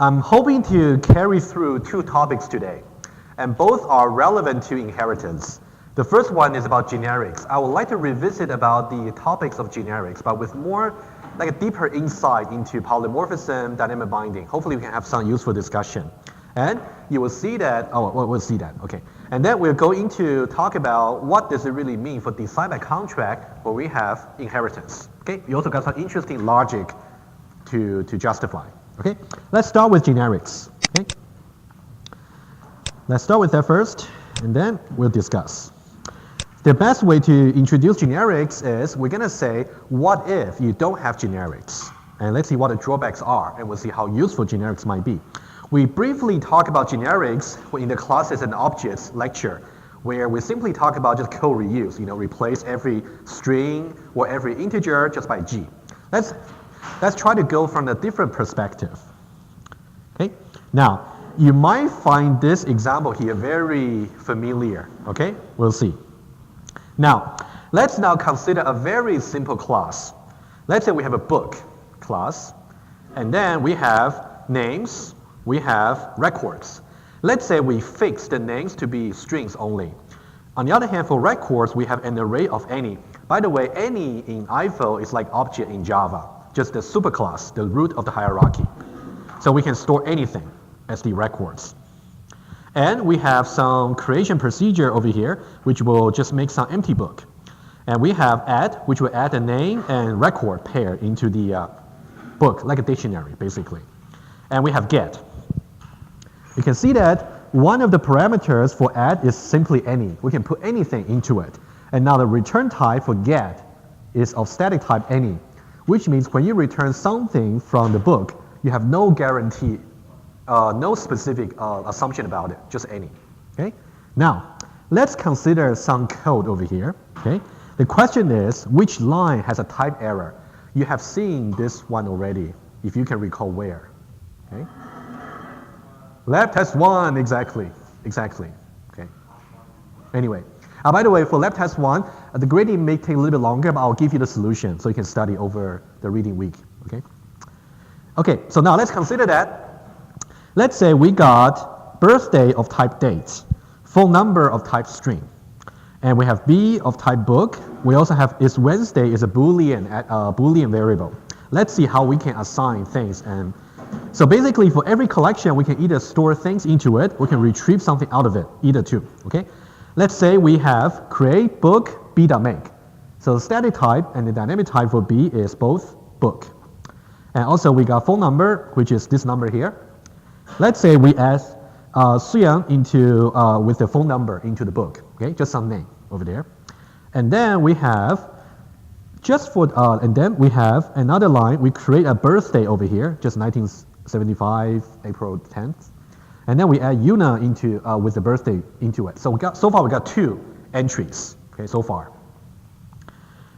I'm hoping to carry through two topics today, and both are relevant to inheritance. The first one is about generics. I would like to revisit about the topics of generics, but with more like a deeper insight into polymorphism, dynamic binding. Hopefully we can have some useful discussion. And you will see that, we'll see that, okay. And then we'll go into talk about what does it really mean for design by contract where we have inheritance, okay. You also got some interesting logic to justify, okay. Let's start with generics, okay. Let's start with that first, and then we'll discuss. The best way to introduce generics is we're gonna say, what if you don't have generics? And let's see what the drawbacks are, and we'll see how useful generics might be. We briefly talk about generics in the classes and objects lecture, where we simply talk about just code reuse, replace every string or every integer just by G. Let's try to go from a different perspective, okay? Now, you might find this example here very familiar, okay? We'll see. Now, let's now consider a very simple class. Let's say we have a book class, and then we have names, we have records. Let's say we fix the names to be strings only. On the other hand, for records, we have an array of any. By the way, any in IFO is like object in Java, just the superclass, the root of the hierarchy. So we can store anything as the records. And we have some creation procedure over here, which will just make some empty book. And we have add, which will add a name and record pair into the book, like a dictionary, basically. And we have get. You can see that one of the parameters for add is simply any. We can put anything into it. And now the return type for get is of static type any, which means when you return something from the book, you have no guarantee, no specific assumption about it, just any, okay? Now, let's consider some code over here, okay? The question is, which line has a type error? You have seen this one already, if you can recall where, okay? Lab test 1, exactly, okay? Anyway, by the way, for lab test 1, the grading may take a little bit longer, but I'll give you the solution so you can study over the reading week, okay? Okay, so now let's consider that. Let's say we got birthday of type date, phone number of type string, and we have B of type book. We also have is Wednesday is a Boolean variable. Let's see how we can assign things. And so basically for every collection, we can either store things into it, or we can retrieve something out of it, either two, okay? Let's say we have create book b.make. So the static type and the dynamic type for B is both book. And also we got phone number, which is this number here. Let's say we add Suyang into with the phone number into the book, okay? Just some name over there. And then we have and then we have another line. We create a birthday over here, just 1975, April 10th. And then we add Yuna into with the birthday into it. So so far we got two entries, okay, so far.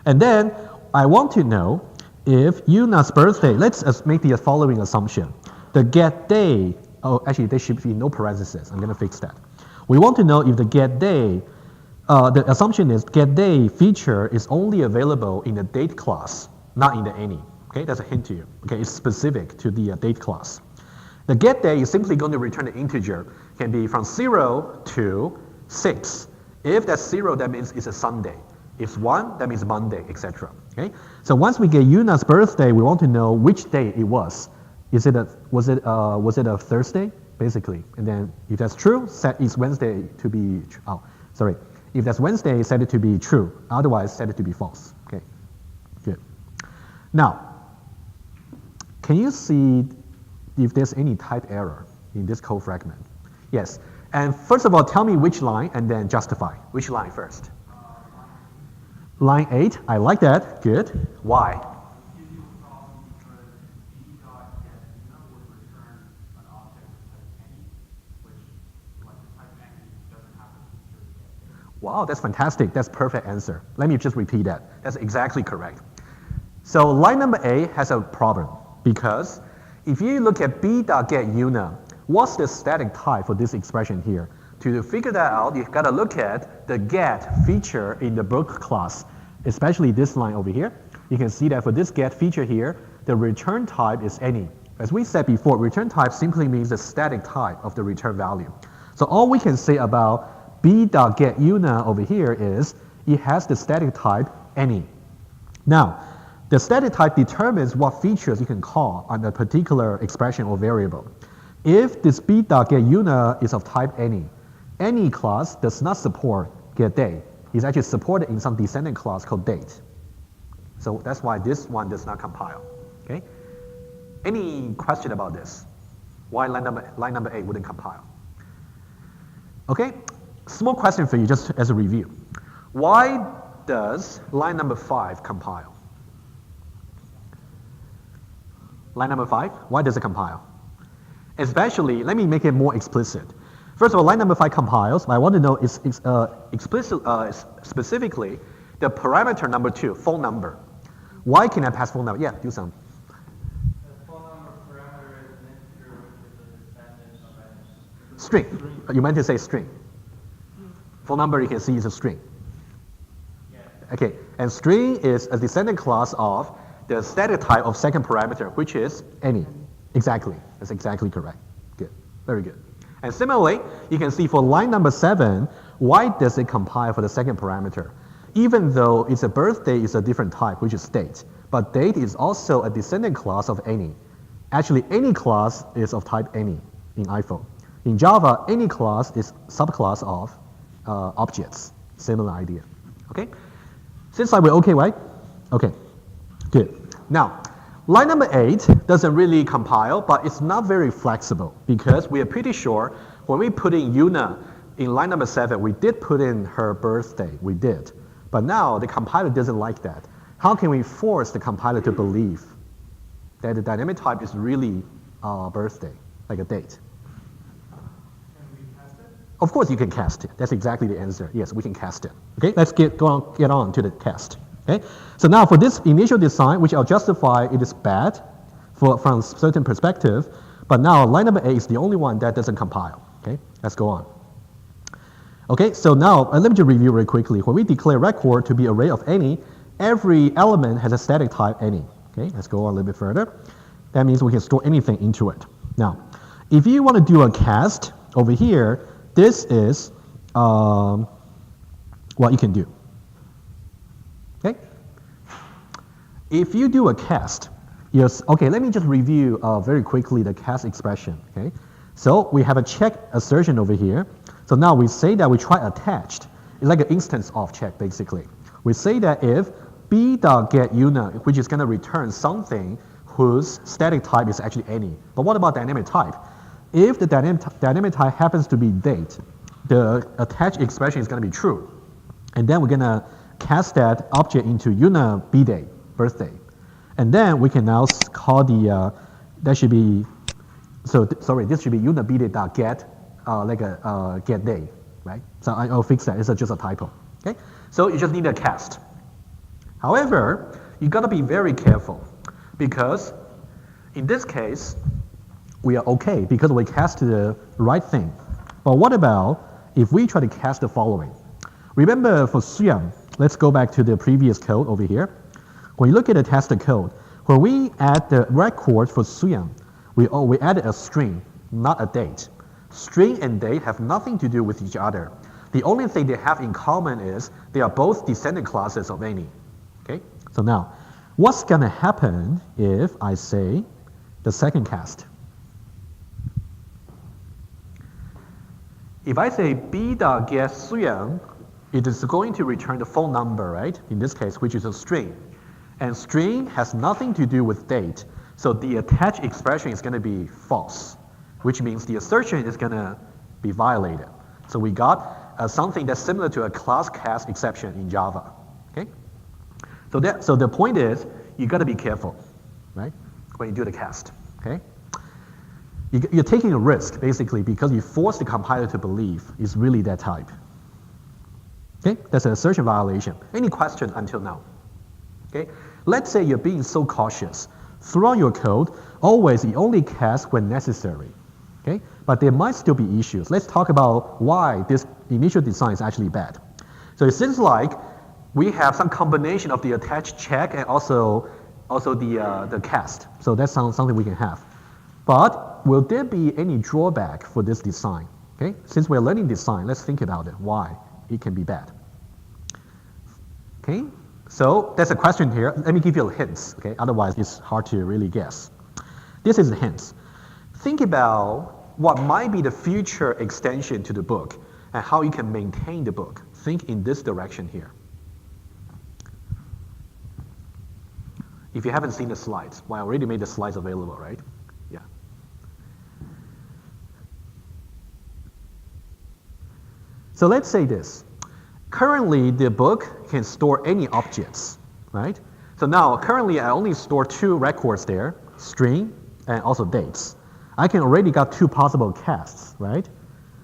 And then I want to know if Yuna's birthday, let's make the following assumption. The get day, actually there should be no parentheses, I'm gonna fix that. We want to know if the get day, the assumption is get day feature is only available in the date class, not in the any, okay? That's a hint to you, okay? It's specific to the date class. The get day is simply going to return an integer, can be from 0 to 6. If that's 0, that means it's a Sunday. If it's 1, that means Monday, etc. Okay? So once we get Yuna's birthday, we want to know which day it was. Was it a Thursday, basically? And then if that's true, set is Wednesday to be, If that's Wednesday, set it to be true. Otherwise, set it to be false. Okay, good. Now, can you see if there's any type error in this code fragment? Yes. And first of all, tell me which line and then justify. Which line first? Line 8, I like that. Good. Why? Wow, that's fantastic. That's perfect answer. Let me just repeat that. That's exactly correct. So line number A has a problem because if you look at b.getUna, what's the static type for this expression here? To figure that out, you've got to look at the get feature in the book class, especially this line over here. You can see that for this get feature here, the return type is any. As we said before, return type simply means the static type of the return value. So all we can say about b.getUna over here is it has the static type any. Now, the static type determines what features you can call on a particular expression or variable. If this b.getUna is of type any class does not support getDate. It's actually supported in some descendant class called date. So that's why this one does not compile. Okay? Any question about this? Why line number 8 wouldn't compile? Okay, small question for you just as a review. Why does line number 5 compile? Line number 5, why does it compile? Especially, let me make it more explicit. First of all, line number 5 compiles, but I want to know is specifically the parameter number 2, phone number. Why can I pass phone number? Yeah, do some. The phone number parameter is an integer which is a descendant of any. String. You meant to say string. Phone number you can see is a string. Yes. Okay, and string is a descendant class of the static type of second parameter, which is any. Exactly. That's exactly correct. Good. Very good. And similarly, you can see for line number 7, why does it compile for the second parameter? Even though it's a birthday is a different type, which is date, but date is also a descendant class of any. Actually, any class is of type any in iPhone. In Java, any class is subclass of objects. Similar idea. Okay? Seems like we're okay, right? Okay. Good. Now, line number 8 doesn't really compile, but it's not very flexible because we are pretty sure when we put in Una in line number 7, we did put in her birthday. We did. But now the compiler doesn't like that. How can we force the compiler to believe that the dynamic type is really birthday, like a date? Can we cast it? Of course you can cast it. That's exactly the answer. Yes, we can cast it. Okay, let's get on to the test. Okay, so now for this initial design, which I'll justify it is bad from a certain perspective, but now line number 8 is the only one that doesn't compile. Okay, let's go on. Okay, so now let me just review very quickly. When we declare record to be array of any, every element has a static type any. Okay, let's go on a little bit further. That means we can store anything into it. Now, if you want to do a cast over here, this is what you can do. Okay? If you do a cast, yes, okay, let me just review very quickly the cast expression. Okay? So we have a check assertion over here. So now we say that we try attached. It's like an instance of check, basically. We say that if b.getUna, which is going to return something whose static type is actually any. But what about dynamic type? If the dynamic type happens to be date, the attached expression is going to be true. And then we're going to cast that object into Una bdate, birthday. And then we can now call the, that should be, so sorry, this should be Una bdate.get, like a get day, right? So I'll fix that. It's just a typo. Okay? So you just need a cast. However, you got to be very careful because in this case, we are okay because we cast the right thing. But what about if we try to cast the following? Remember for Suyang, let's go back to the previous code over here. When you look at the tester code, when we add the record for Suyang, we added a string, not a date. String and date have nothing to do with each other. The only thing they have in common is they are both descendant classes of any. Okay? So now, what's going to happen if I say the second cast? If I say b.getSuyang, it is going to return the phone number, right? In this case, which is a string. And string has nothing to do with date. So the attached expression is going to be false, which means the assertion is going to be violated. So we got something that's similar to a class cast exception in Java. Okay? So the point is, you got to be careful, right? When you do the cast. Okay? You're taking a risk, basically, because you force the compiler to believe it's really that type. Okay? That's an assertion violation. Any question until now? Okay? Let's say you're being so cautious. Throughout your code, always you only cast when necessary. Okay? But there might still be issues. Let's talk about why this initial design is actually bad. So it seems like we have some combination of the attached check and also the cast. So that's something we can have. But will there be any drawback for this design? Okay, since we're learning design, let's think about it, why it can be bad. Okay, so there's a question here. Let me give you hints, okay? Otherwise, it's hard to really guess. This is the hints. Think about what might be the future extension to the book and how you can maintain the book. Think in this direction here. If you haven't seen the slides, well, I already made the slides available, right? Yeah. So let's say this. Currently, the book can store any objects, right? So now, currently, I only store 2 records there, string and also dates. I can already got 2 possible casts, right?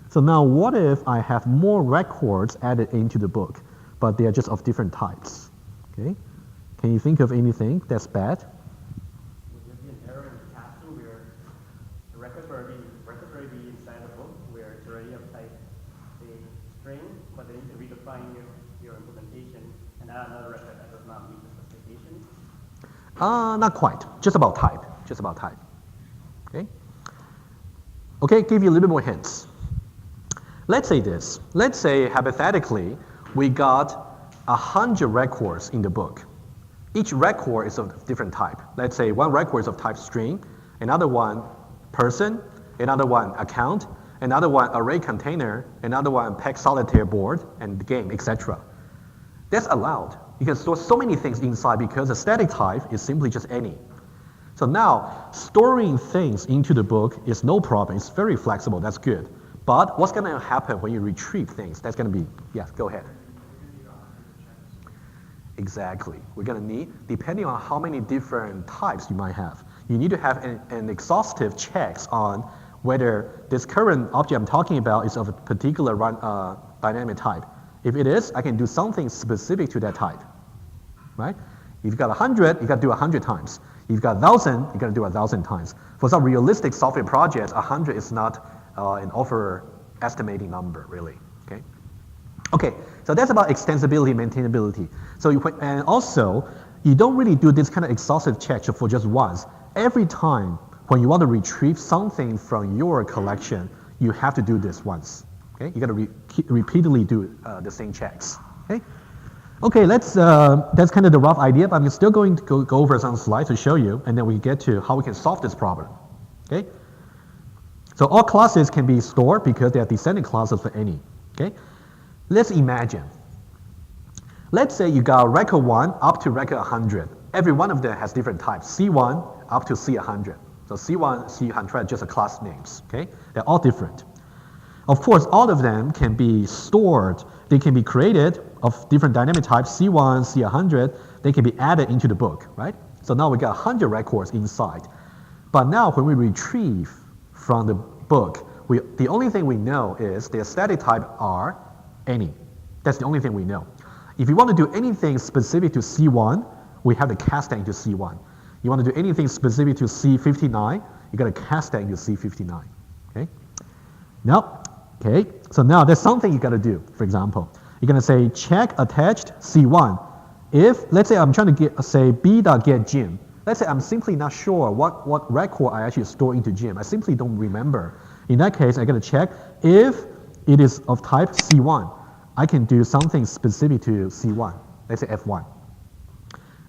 So now, what if I have more records added into the book, but they are just of different types, okay? Can you think of anything that's bad? Would there be an error in casting where the records already be inside the book where it's already of type say string, but then you can redefine your implementation and add another record that does not meet the specification? Not quite. Just about type. Just about type. Okay. Okay. Give you a little bit more hints. Let's say this. Let's say hypothetically we got 100 records in the book. Each record is of different type. Let's say one record is of type string, another one person, another one account, another one array container, another one PEG solitaire board, and game, etc. That's allowed. You can store so many things inside because the static type is simply just any. So now, storing things into the book is no problem. It's very flexible. That's good. But what's going to happen when you retrieve things? That's going to be, yeah, go ahead. Exactly. We're going to need, depending on how many different types you might have, you need to have an exhaustive checks on whether this current object I'm talking about is of a particular dynamic type. If it is, I can do something specific to that type, right? If you've got 100, you got to do 100 times. If you've got 1,000, you got to do 1,000 times. For some realistic software projects, 100 is not an overestimating number, really, okay? Okay, so that's about extensibility, maintainability. So and also, you don't really do this kind of exhaustive check for just once. Every time when you want to retrieve something from your collection, you have to do this once. Okay, you got to repeatedly do the same checks. Okay, okay. That's kind of the rough idea, but I'm still going to go over some slides to show you, and then we get to how we can solve this problem. Okay. So all classes can be stored because they are descending classes for any. Okay. Let's imagine. Let's say you got record 1 up to record 100. Every one of them has different types. C1 up to C100. So C1, C100 just a class names. Okay, they're all different. Of course, all of them can be stored. They can be created of different dynamic types. C1, C100. They can be added into the book, right? So now we got 100 records inside. But now when we retrieve from the book, the only thing we know is their static type are any. That's the only thing we know. If you want to do anything specific to C1, we have to cast that into C1. You want to do anything specific to C59, you got to cast that into C59. Okay? Now, okay. So now there's something you got to do. For example, you're going to say check attached C1. If let's say I'm trying to get say b.get gym. Let's say I'm simply not sure what record I actually store into gym. I simply don't remember. In that case, I got to check if it is of type C1. I can do something specific to C1. Let's say F1.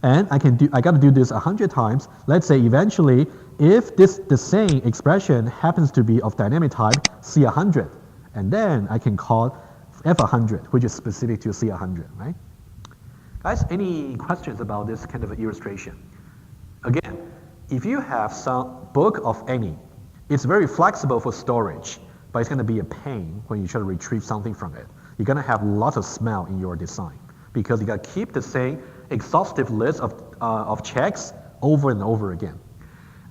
And I got to do this 100 times. Let's say eventually, if the same expression happens to be of dynamic type C100, and then I can call F100, which is specific to C100, right? Guys, any questions about this kind of illustration? Again, if you have some book of any, it's very flexible for storage, but it's going to be a pain when you try to retrieve something from it. You're going to have lots of smell in your design because you got to keep the same exhaustive list of checks over and over again.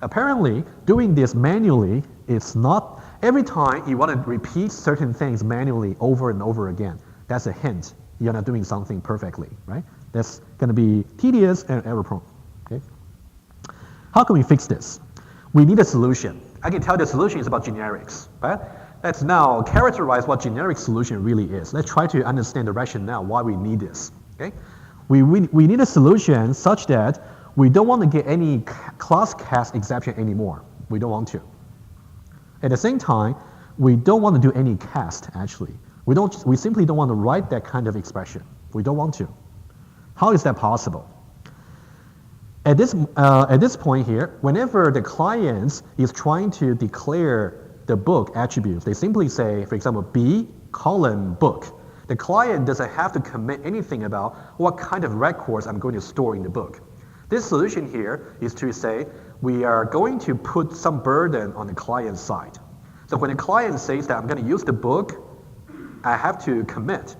Apparently, doing this manually, it's not every time you want to repeat certain things manually over and over again. That's a hint you're not doing something perfectly, right? That's going to be tedious and error-prone. Okay. How can we fix this? We need a solution. I can tell the solution is about generics, right? Let's now characterize what generic solution really is. Let's try to understand the rationale why we need this. Okay? We need a solution such that we don't want to get any class cast exception anymore. We don't want to. At the same time, we don't want to do any cast, actually. We simply don't want to write that kind of expression. We don't want to. How is that possible? At this point here, whenever the client is trying to declare the book attributes, they simply say, for example, B colon book. The client doesn't have to commit anything about what kind of records I'm going to store in the book. This solution here is to say we are going to put some burden on the client side. So when the client says that I'm going to use the book, I have to commit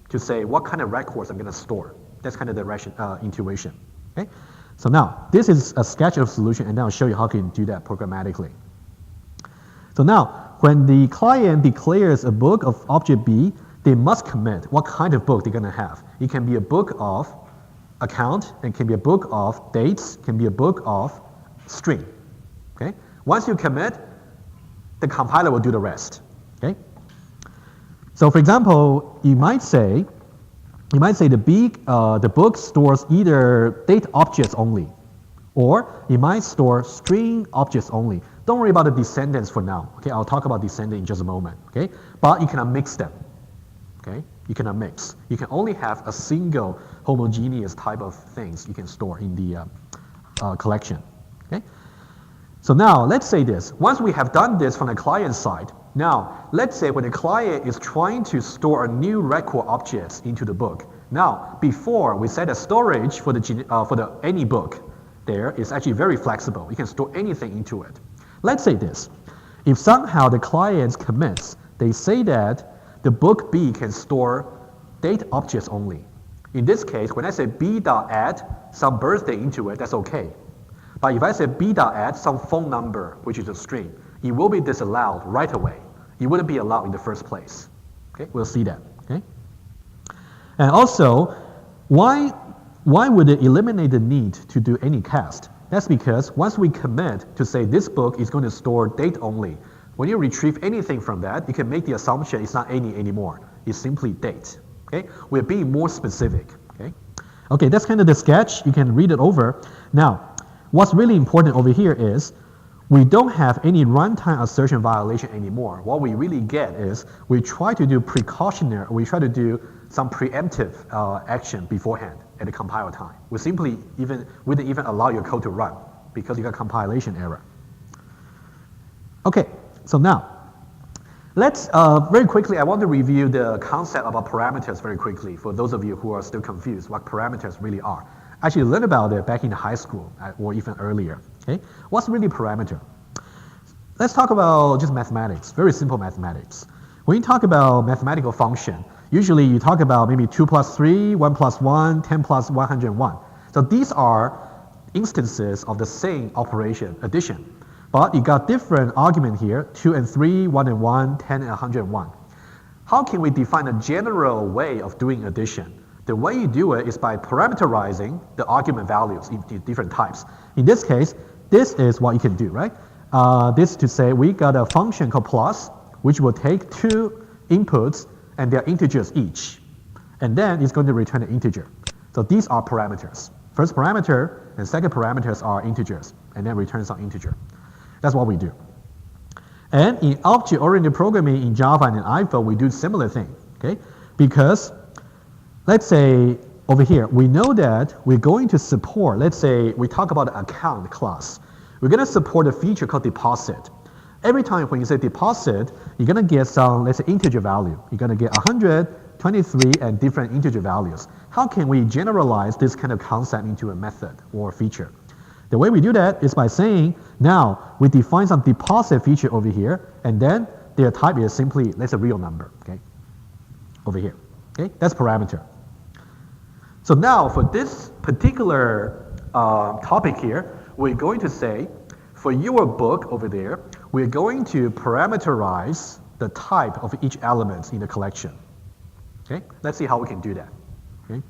to say what kind of records I'm going to store. That's kind of the intuition. Okay? So now, this is a sketch of solution, and then I'll show you how you can do that programmatically. So now, when the client declares a book of object B, they must commit what kind of book they're going to have. It can be a book of account, it can be a book of dates, it can be a book of string. Okay? Once you commit, the compiler will do the rest. Okay? So for example, you might say the book stores either date objects only, or it might store string objects only. Don't worry about the descendants for now. Okay, I'll talk about descendant in just a moment. Okay, but you cannot mix them. Okay, you cannot mix. You can only have a single homogeneous type of things you can store in the collection. Okay, so now let's say this. Once we have done this from the client side, now let's say when the client is trying to store a new record objects into the book. Now, before we set a storage for the any book, there is actually very flexible. You can store anything into it. Let's say this. If somehow the client commits, they say that the book B can store date objects only. In this case, when I say B.add some birthday into it, that's okay. But if I say B.add some phone number, which is a string, it will be disallowed right away. It wouldn't be allowed in the first place. Okay, we'll see that. Okay, and also, why would it eliminate the need to do any cast? That's because once we commit to say this book is going to store date only, when you retrieve anything from that, you can make the assumption it's not any anymore. It's simply date. Okay, we're being more specific. Okay, that's kind of the sketch. You can read it over. Now, what's really important over here is we don't have any runtime assertion violation anymore. What we really get is we try to do precautionary, we try to do some preemptive action beforehand at the compile time. We wouldn't even allow your code to run because you got compilation error. Okay, so now, let's very quickly, I want to review the concept about parameters very quickly for those of you who are still confused what parameters really are. Actually learned about it back in high school or even earlier. Okay, what's really parameter? Let's talk about just mathematics, very simple mathematics. When you talk about mathematical function, usually you talk about maybe 2 plus 3, 1 plus 1, 10 plus 101. So these are instances of the same operation, addition. But you got different argument here, 2 and 3, 1 and 1, 10 and 101. How can we define a general way of doing addition? The way you do it is by parameterizing the argument values in different types. In this case, this is what you can do, right? This to say we got a function called plus, which will take 2 inputs and they're integers each. And then it's going to return an integer. So these are parameters. First parameter and second parameters are integers, and then return some integer. That's what we do. And in object-oriented programming in Java and in iPhone, we do similar thing, okay? Because let's say over here, we know that we're going to support, let's say we talk about the account class. We're going to support a feature called deposit. Every time when you say deposit, you're going to get some, let's say, integer value. You're going to get 100, 23, and different integer values. How can we generalize this kind of concept into a method or a feature? The way we do that is by saying, now we define some deposit feature over here, and then their type is simply, let's say, real number, okay? Over here, okay? That's parameter. So now for this particular topic here, we're going to say, for your book over there, we're going to parameterize the type of each element in the collection. Okay, let's see how we can do that. Okay.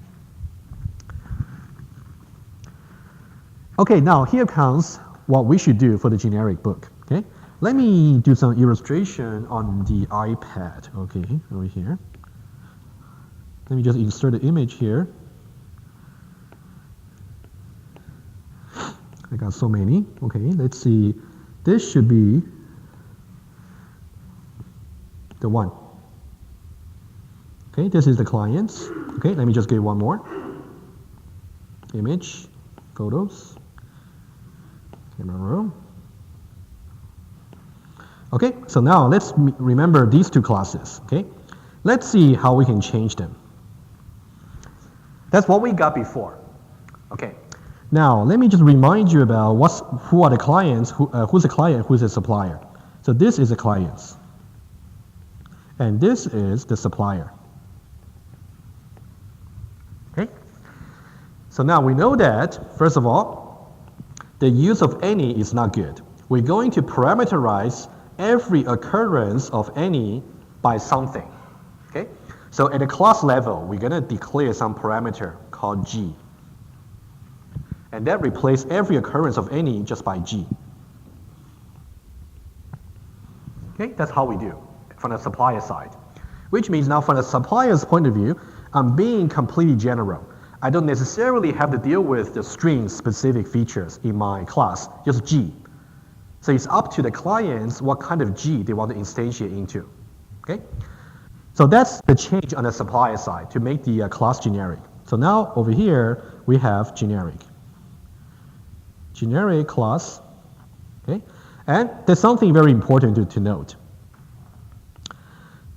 Okay, now here comes what we should do for the generic book. Okay, let me do some illustration on the iPad. Okay, over here. Let me just insert the image here. I got so many. Okay, let's see. this should be the one. Okay, this is the clients. Okay, let me just give one more. Image, photos, camera roll. Okay, so now let's remember these two classes. Okay, let's see how we can change them. That's what we got before. Okay, now let me just remind you about who are the clients, who's a client, who's a supplier. So this is the clients, and this is the supplier. Okay, so now we know that, first of all, the use of any is not good. We're going to parameterize every occurrence of any by something. Okay, so at the class level, we're going to declare some parameter called G. And that replaces every occurrence of any just by G. Okay, that's how we do from the supplier side. Which means now from the supplier's point of view, I'm being completely general. I don't necessarily have to deal with the string specific features in my class, just G. So it's up to the clients what kind of G they want to instantiate into. Okay? So that's the change on the supplier side to make the class generic. So now over here we have generic. Generic class. Okay? And there's something very important to note.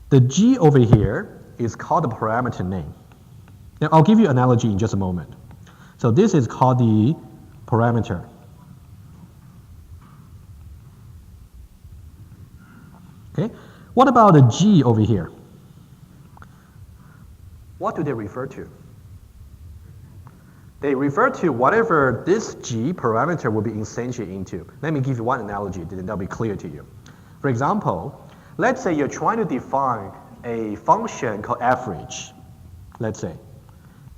The G over here is called the parameter name. Now I'll give you an analogy in just a moment. So this is called the parameter. Okay, what about the G over here? What do they refer to? They refer to whatever this G parameter will be instantiated into. Let me give you one analogy, then that'll be clear to you. For example, let's say you're trying to define a function called average. Let's say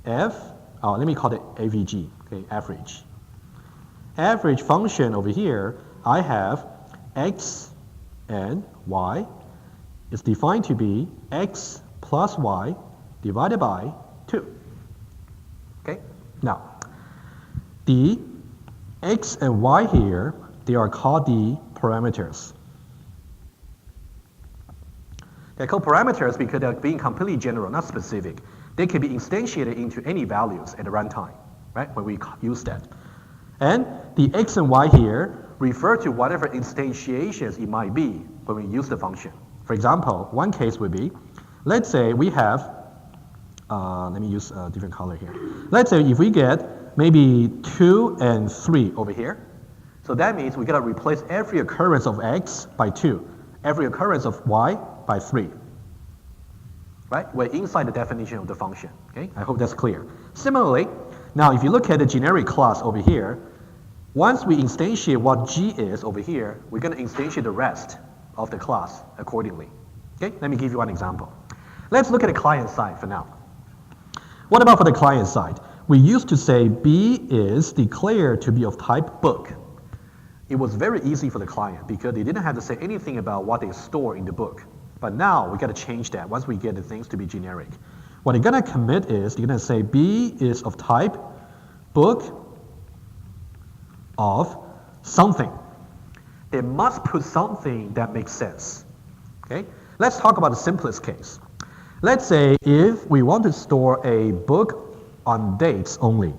let me call it AVG, okay, average. Average function over here, I have x and y is defined to be x plus y divided by 2. Okay? Now, the x and y here, they are called the parameters. They're called parameters because they're being completely general, not specific. They can be instantiated into any values at the runtime, right, when we use that. And the x and y here refer to whatever instantiations it might be when we use the function. For example, one case would be, let's say we have, let me use a different color here. Let's say if we get maybe 2 and 3 over here, so that means we gotta replace every occurrence of x by 2, every occurrence of y by 3. Right? We're inside the definition of the function. Okay? I hope that's clear. Similarly, now if you look at the generic class over here, once we instantiate what G is over here, we're going to instantiate the rest of the class accordingly. Okay? Let me give you one example. Let's look at the client side for now. What about for the client side? We used to say B is declared to be of type book. It was very easy for the client because they didn't have to say anything about what they store in the book. But now we got to change that once we get the things to be generic. What they're going to commit is they're going to say B is of type book of something. They must put something that makes sense. Okay? Let's talk about the simplest case. Let's say if we want to store a book on dates only.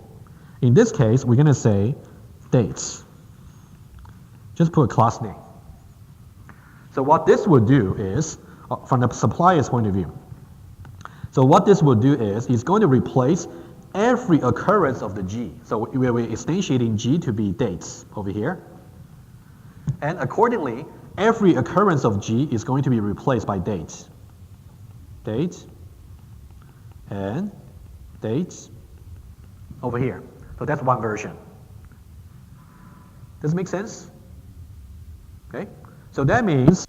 In this case, we're going to say dates. Just put a class name. So what this would do is, from the supplier's point of view, so what this will do is, it's going to replace every occurrence of the G. So we're instantiating G to be dates over here. And accordingly, every occurrence of G is going to be replaced by dates. Dates and dates over here. So that's one version. Does it make sense? Okay? So that means,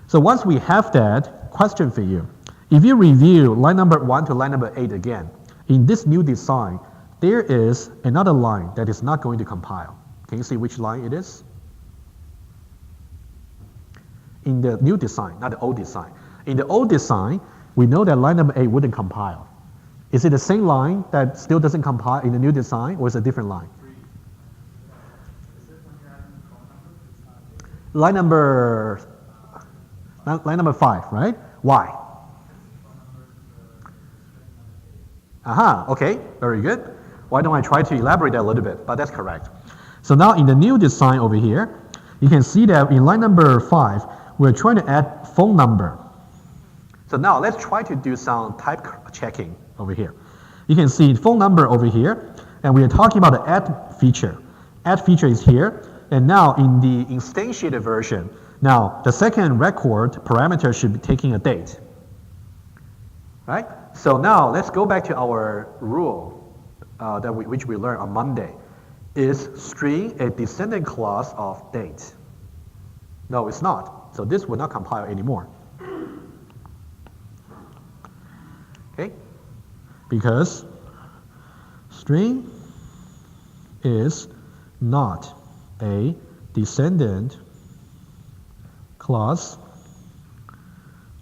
so once we have that, question for you. If you review line number 1 to line number 8 again, in this new design, there is another line that is not going to compile. Can you see which line it is? In the new design, not the old design. In the old design, we know that line number 8 wouldn't compile. Is it the same line that still doesn't compile in the new design, or is it a different line? line number 5, right? Why? Aha, okay, very good. Why don't I try to elaborate that a little bit, but that's correct. So now in the new design over here, you can see that in line number 5, we're trying to add phone number. So now let's try to do some type checking over here. You can see phone number over here, and we are talking about the add feature. Add feature is here, and now in the instantiated version, now the second record parameter should be taking a date. Right? So now let's go back to our rule which we learned on Monday. Is string a descendant clause of date? No, it's not. So this will not compile anymore. Okay? Because string is not a descendant clause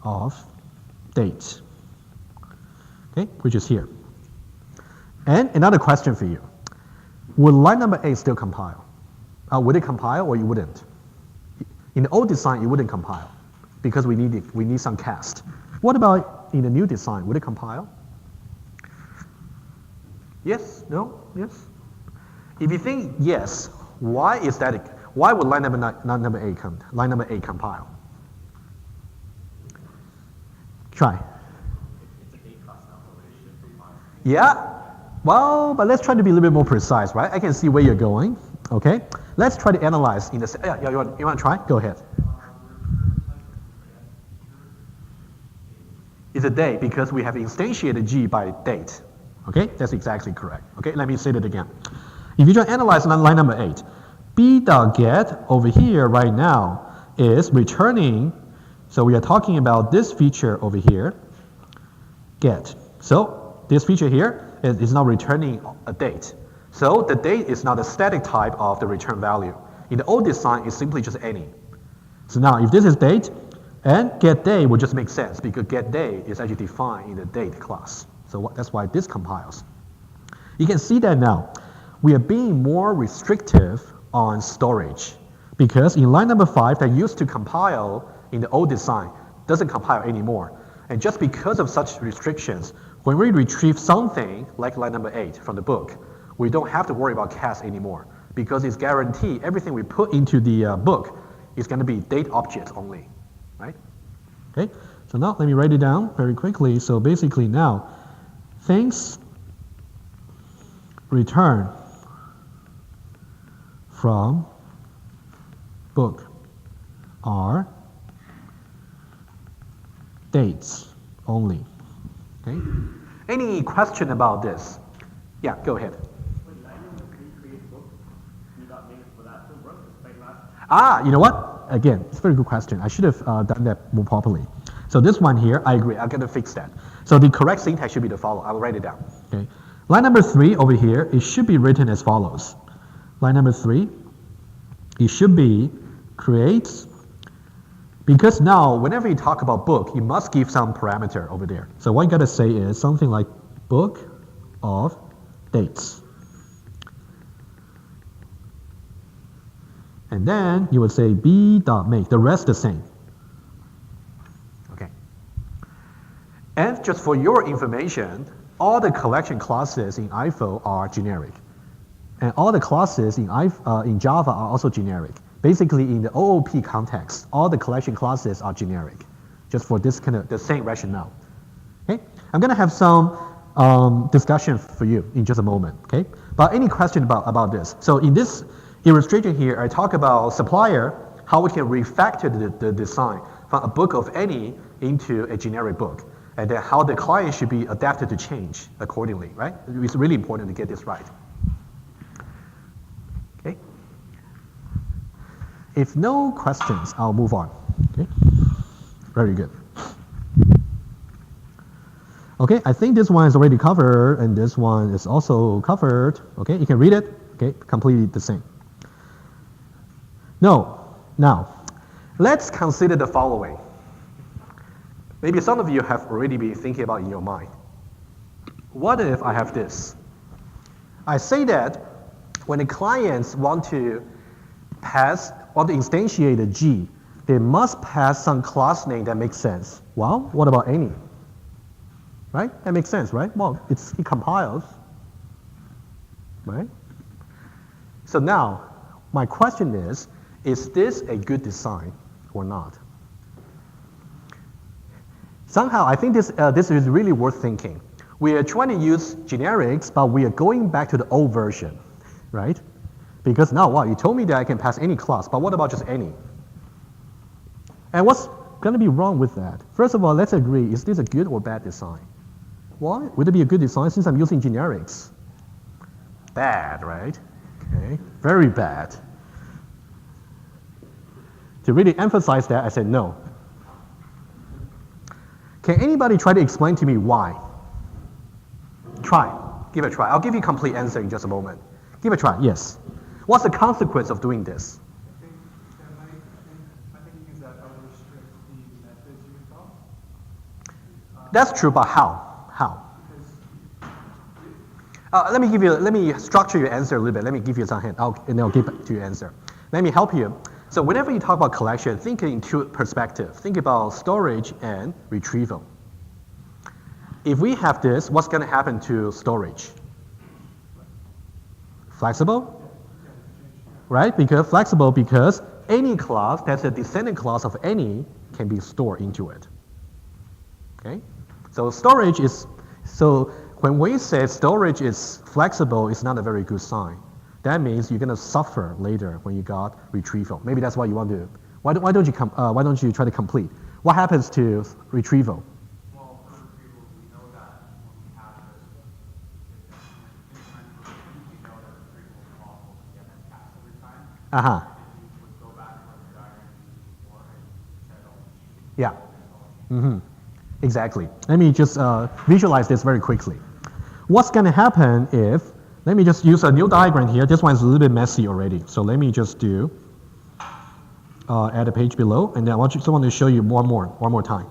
of date. Okay, which is here. And another question for you. Would line number 8 still compile? Would it compile or you wouldn't? In the old design, it wouldn't compile because we need some cast. What about in the new design? Would it compile? Yes? No? Yes? If you think yes, why is that? Why would line number 8 compile? Try. It's a date class now, so it should compile. Yeah. Well, but let's try to be a little bit more precise, right? I can see where you're going. Okay. Let's try to analyze in the. Yeah. You want to try? Go ahead. It's a date because we have instantiated G by date. Okay, that's exactly correct. Okay, let me say that again. If you try to analyze line number 8, b.get over here right now is returning. So we are talking about this feature over here, get. So this feature here is now returning a date. So the date is not a static type of the return value. In the old design, it's simply just any. So now if this is date, and get day would just make sense because get day is actually defined in the date class. So that's why this compiles. You can see that now. We are being more restrictive on storage because in line number 5 that used to compile in the old design doesn't compile anymore. And just because of such restrictions, when we retrieve something like line number 8 from the book, we don't have to worry about cast anymore because it's guaranteed everything we put into the book is going to be date objects only, right? Okay, so now let me write it down very quickly. So basically now, things return from book are dates only. Okay. Any question about this? Yeah, go ahead. When line number 3 create book, you got names for that to work, like last. Ah, you know what? Again, it's a very good question. I should have done that more properly. So this one here, I agree. I'm going to fix that. So the correct syntax should be the following. I'll write it down. Okay. Line number 3 over here, it should be written as follows. Line number 3, it should be creates, because now whenever you talk about book, you must give some parameter over there. So what you got to say is something like book of dates. And then you would say b.make, the rest the same. Okay. And just for your information, all the collection classes in IFO are generic. And all the classes in Java are also generic. Basically, in the OOP context, all the collection classes are generic, just for this kind of the same rationale. Okay, I'm going to have some discussion for you in just a moment. Okay, but any question about this? So in this illustration here, I talk about supplier, how we can refactor the design from a book of any into a generic book, and then how the client should be adapted to change accordingly. Right? It's really important to get this right. Okay. If no questions, I'll move on. Okay, very good. Okay, I think this one is already covered, and this one is also covered. Okay, you can read it. Okay, completely the same. No, now let's consider the following. Maybe some of you have already been thinking about in your mind. What if I have this? I say that when the clients want to pass want to instantiate a G, they must pass some class name that makes sense. Well, what about any? Right? That makes sense, right? Well, it compiles, right? So now, my question is this a good design or not? Somehow, I think this is really worth thinking. We are trying to use generics, but we are going back to the old version, right? Because now, wow, you told me that I can pass any class, but what about just any? And what's going to be wrong with that? First of all, let's agree, is this a good or bad design? Why? Would it be a good design since I'm using generics? Bad, right? Okay, very bad. To really emphasize that, I said no. Can anybody try to explain to me why? Try, give it a try. I'll give you a complete answer in just a moment. Give it a try, yes. What's the consequence of doing this? I think because that would restrict the methods you would call. That's true, but how? How? Let me structure your answer a little bit. Let me give you some hint, and I'll give to your answer. Let me help you. So whenever you talk about collection, think in two perspectives. Think about storage and retrieval. If we have this, what's going to happen to storage? Flexible? Right? Because flexible because any class that's a descendant class of any can be stored into it. Okay? So storage is, so when we say storage is flexible, it's not a very good sign. That means you're going to suffer later when you got retrieval. Maybe that's what you want to do. Why don't you try to complete? What happens to retrieval? Well, for retrieval, we know that when we have this, we know that retrieval is possible to get that cast every time. Uh-huh. And you would go back to what the diagram used before and set all the Yeah. Mm-hmm. Exactly. Let me just visualize this very quickly. What's going to happen if, let me just use a new diagram here. This one's a little bit messy already. So let me just do, add a page below, and then I want to show you one more time.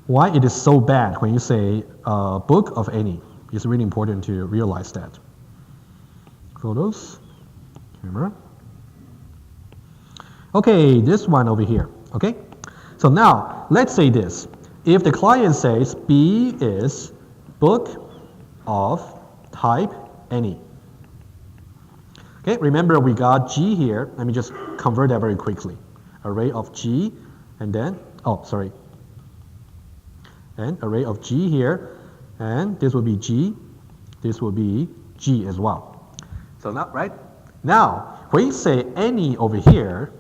Why it is so bad when you say book of any. It's really important to realize that. Photos, camera. Okay, this one over here, okay? So now, let's say this. If the client says B is book of type any. Okay, remember we got G here. Let me just convert that very quickly. Array of G, and then, and array of G here, and this will be G, this will be G as well. So now, right? Now, when you say any over here,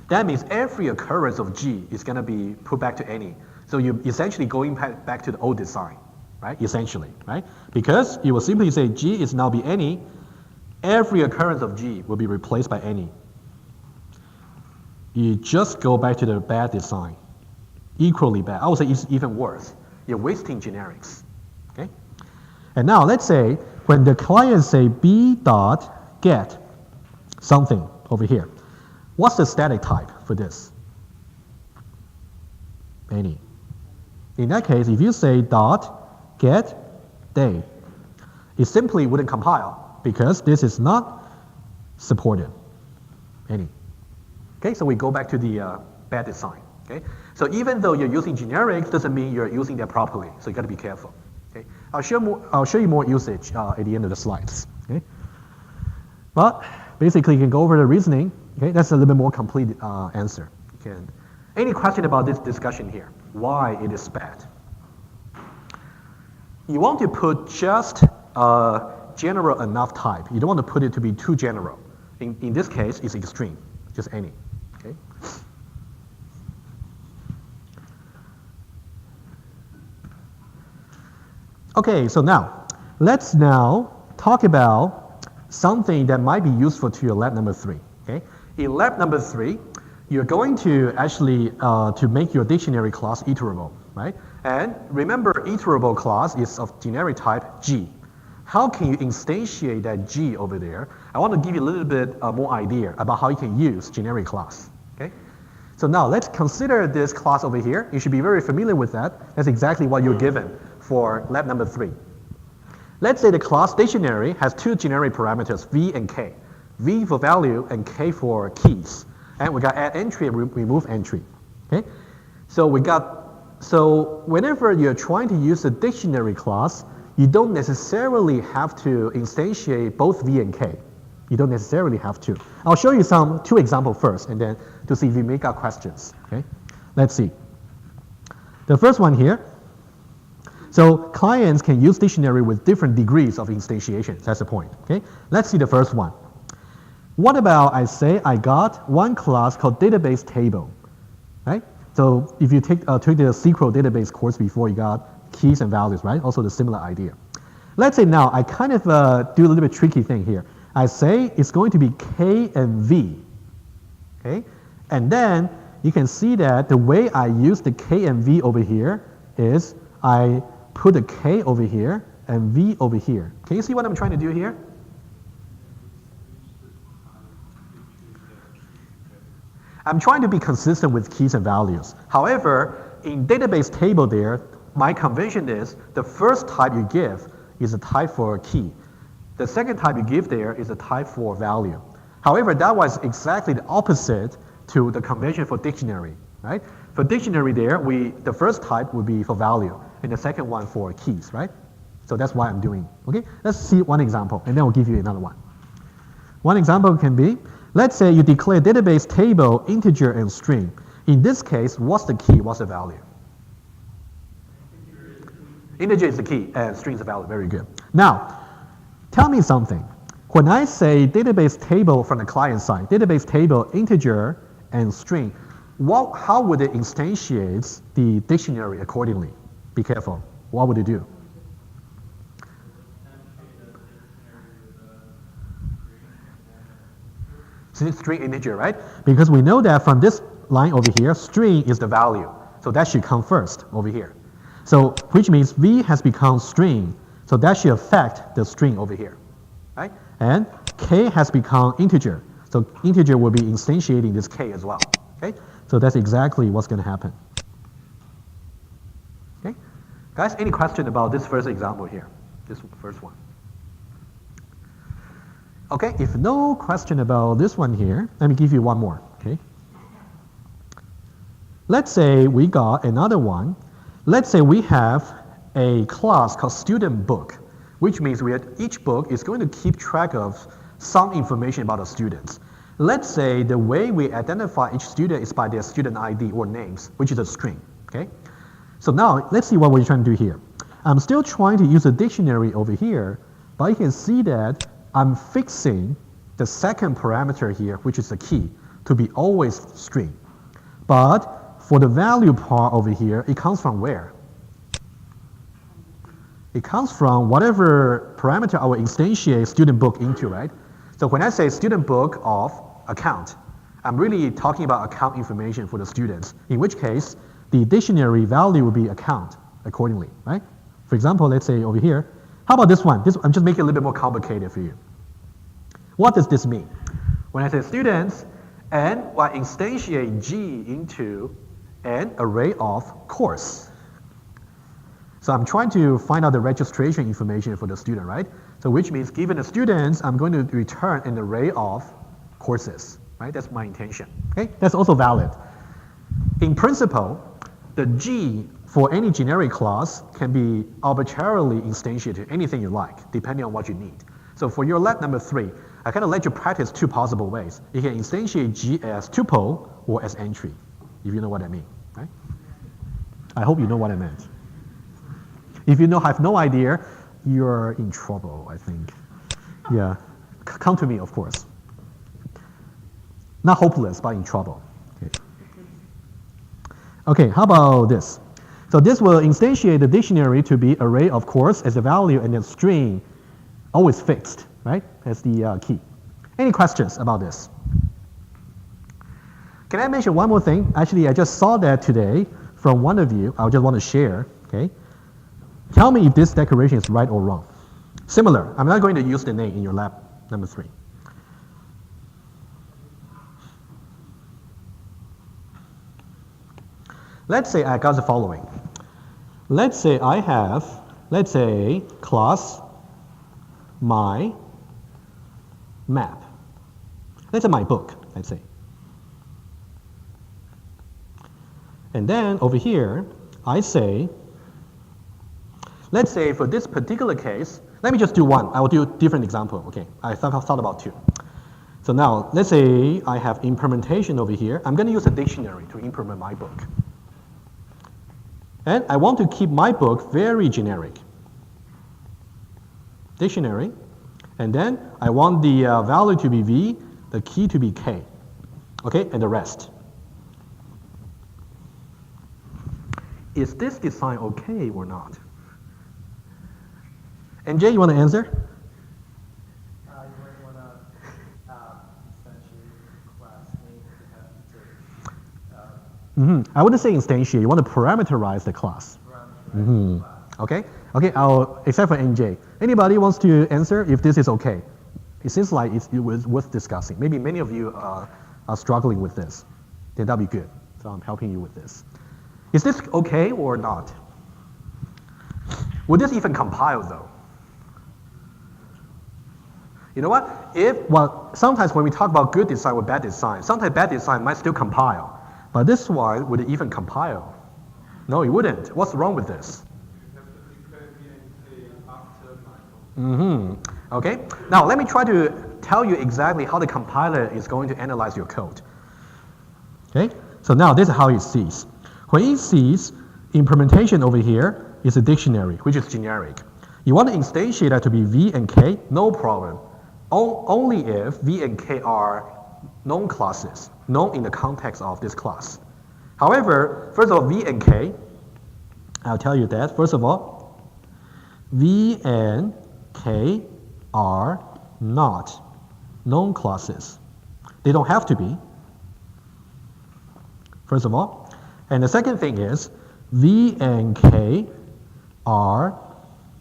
that means every occurrence of G is going to be put back to any. So you're essentially going back to the old design, right? Essentially, right? Because you will simply say G is now be any. Every occurrence of G will be replaced by any. You just go back to the bad design. Equally bad. I would say it's even worse. You're wasting generics, okay? And now let's say when the client say B dot get something over here. What's the static type for this? Any. In that case, if you say dot get day, it simply wouldn't compile because this is not supported. Any. Okay, so we go back to the bad design. Okay, so even though you're using generics, doesn't mean you're using them properly. So you got to be careful. Okay, I'll show you more usage at the end of the slides. Okay, but basically you can go over the reasoning. Okay, that's a little bit more complete answer. Any question about this discussion here? Why it is bad? You want to put just a general enough type. You don't want to put it to be too general. In this case, it's extreme, just any. Okay. Okay, so now, let's now talk about something that might be useful to your lab number 3. Okay? In lab number 3, you're going to actually to make your dictionary class iterable, right? And remember, iterable class is of generic type G. How can you instantiate that G over there? I want to give you a little bit more idea about how you can use generic class. Okay? So now let's consider this class over here. You should be very familiar with that. That's exactly what you're given for lab number 3. Let's say the class dictionary has 2 generic parameters, V and K. V for value, and K for keys. And we got add entry and remove entry. Okay? So whenever you're trying to use a dictionary class, you don't necessarily have to instantiate both V and K. You don't necessarily have to. I'll show you two examples first, and then to see if you make out questions. Okay? Let's see. The first one here. So clients can use dictionary with different degrees of instantiation. That's the point. Okay? Let's see the first one. What about I say I got one class called database table, right? So if you took the SQL database course before, you got keys and values, right? Also the similar idea. Let's say now I kind of do a little bit tricky thing here. I say it's going to be K and V, okay? And then you can see that the way I use the K and V over here is I put a K over here and V over here. Can you see what I'm trying to do here? I'm trying to be consistent with keys and values. However, in database table there, my convention is the first type you give is a type for a key. The second type you give there is a type for value. However, that was exactly the opposite to the convention for dictionary, right? For dictionary there, the first type would be for value, and the second one for keys, right? So that's why I'm doing. Okay, let's see one example, and then I'll give you another one. One example can be, let's say you declare database table integer and string. In this case, what's the key? What's the value? Integer is the key, and string is the value. Very good. Now, tell me something. When I say database table from the client side, database table integer and string, how would it instantiate the dictionary accordingly? Be careful. What would it do? String integer, right? Because we know that from this line over here, string is the value. So that should come first over here. So which means V has become string. So that should affect the string over here, right? And K has become integer. So integer will be instantiating this K as well, okay? So that's exactly what's going to happen. Okay? Guys, any question about this first example here? This first one. Okay, if no question about this one here, let me give you one more, okay? Let's say we got another one. Let's say we have a class called student book, which means each book is going to keep track of some information about the students. Let's say the way we identify each student is by their student ID or names, which is a string, okay? So now, let's see what we're trying to do here. I'm still trying to use a dictionary over here, but you can see that I'm fixing the second parameter here, which is the key, to be always string. But for the value part over here, it comes from where? It comes from whatever parameter I will instantiate student book into, right? So when I say student book of account, I'm really talking about account information for the students, in which case the dictionary value will be account accordingly, right? For example, let's say over here, how about this one? I'm just making it a little bit more complicated for you. What does this mean? When I say students, and I instantiate G into an array of course. So I'm trying to find out the registration information for the student, right? So which means given the students, I'm going to return an array of courses, right? That's my intention, okay? That's also valid. In principle, the G for any generic class can be arbitrarily instantiated, anything you like, depending on what you need. So for your lab number 3, I kind of let you practice two possible ways. You can instantiate G as tuple or as entry, if you know what I mean, right? I hope you know what I meant. If you have no idea, you're in trouble, I think. Yeah, come to me, of course. Not hopeless, but in trouble. Okay, how about this? So this will instantiate the dictionary to be array of course as a value and then string always fixed, right? As the key. Any questions about this? Can I mention one more thing? Actually, I just saw that today from one of you. I just want to share, okay? Tell me if this declaration is right or wrong. Similar, I'm not going to use the name in your lab number 3. Let's say I got the following. Let's say I have, let's say, class my map. Let's say my book, let's say. And then over here, I say, let's say for this particular case, let me just do one. I will do a different example, okay? I thought about two. So now, let's say I have implementation over here. I'm going to use a dictionary to implement my book. And I want to keep my book very generic. Dictionary. And then I want the value to be V, the key to be K. Okay, and the rest. Is this design okay or not? And Jay, you want to answer? You might want to instantiate class name to I wouldn't say instantiate. You want to parameterize the class. Okay. Okay. Except for NJ. Anybody wants to answer if this is okay? It seems like it was worth discussing. Maybe many of you are struggling with this. Then that'll be good. So I'm helping you with this. Is this okay or not? Would this even compile though? You know what? Sometimes when we talk about good design or bad design, sometimes bad design might still compile. But this one, would it even compile? No, it wouldn't. What's wrong with this? Okay. Now let me try to tell you exactly how the compiler is going to analyze your code. Okay. So now this is how it sees. When it sees implementation over here is a dictionary, which is generic. You want to instantiate that to be V and K, no problem. Only if V and K are known classes, known in the context of this class. However, first of all, V and K, I'll tell you that. First of all, V and K are not known classes. They don't have to be, first of all. And the second thing is, V and K are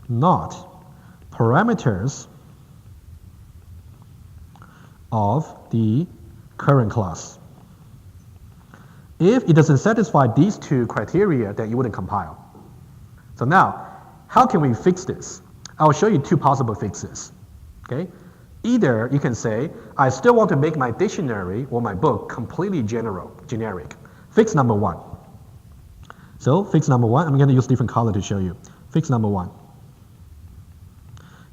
not parameters of the current class. If it doesn't satisfy these two criteria, then it wouldn't compile. So now, how can we fix this? I'll show you two possible fixes. Okay? Either you can say, I still want to make my dictionary or my book completely generic. Fix number one. So fix number one, I'm going to use different color to show you. Fix number one.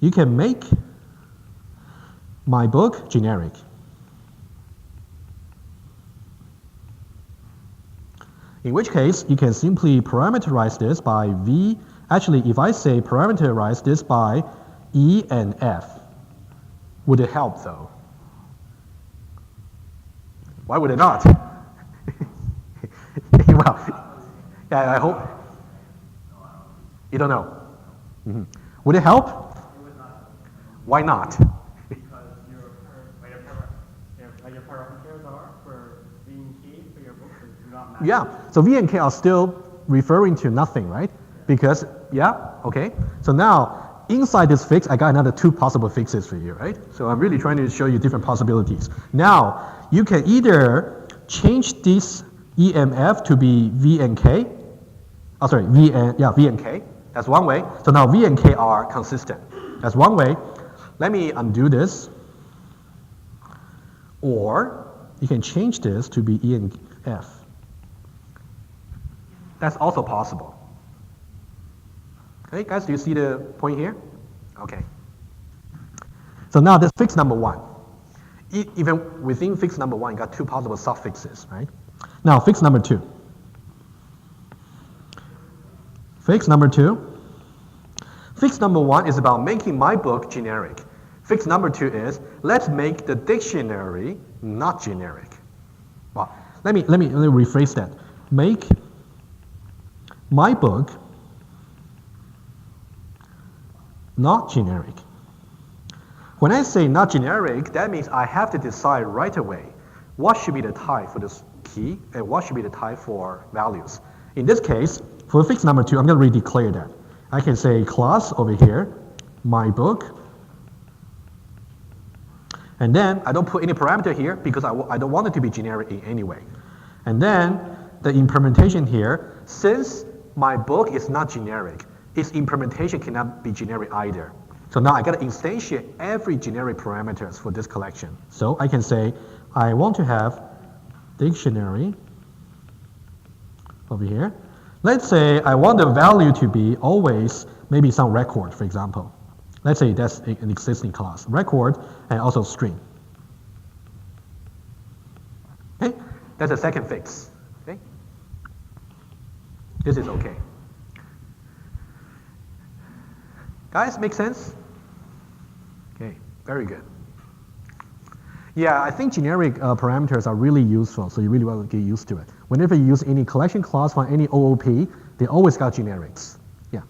You can make my book generic. In which case, you can simply parameterize this by V. Actually, if I say parameterize this by E and F, would it help though? Why would it not? Well, yeah, I hope. You don't know. Would it help? It would not. Why not? Because your parameters are for V and K for your book do not match. Yeah, so V and K are still referring to nothing, right? Because, yeah, okay. So now, inside this fix, I got another two possible fixes for you, right? So I'm really trying to show you different possibilities. Now, you can either change this EMF to be V and K. Oh, sorry, V and K. That's one way. So now V and K are consistent. That's one way. Let me undo this. Or you can change this to be E and F. That's also possible. Okay, guys, do you see the point here? Okay. So now this fix number one. Even within fix number one, you got two possible suffixes, right? Now fix number two. Fix number two. Fix number one is about making my book generic. Fix number two is, let's make the dictionary not generic. Well, let me rephrase that. Make my book not generic. When I say not generic, that means I have to decide right away what should be the type for this key and what should be the type for values. In this case, for fix number two, I'm going to redeclare that. I can say class over here, my book, and then I don't put any parameter here because I don't want it to be generic in any way. And then the implementation here, since my book is not generic, its implementation cannot be generic either. So now I got to instantiate every generic parameters for this collection. So I can say I want to have dictionary over here. Let's say I want the value to be always maybe some record, for example. Let's say that's an existing class, record and also string. Okay, that's a second fix. Okay, this is okay. Guys, make sense? Okay, very good. Yeah, I think generic parameters are really useful, so you really want to get used to it. Whenever you use any collection class from any OOP, they always got generics. Yeah.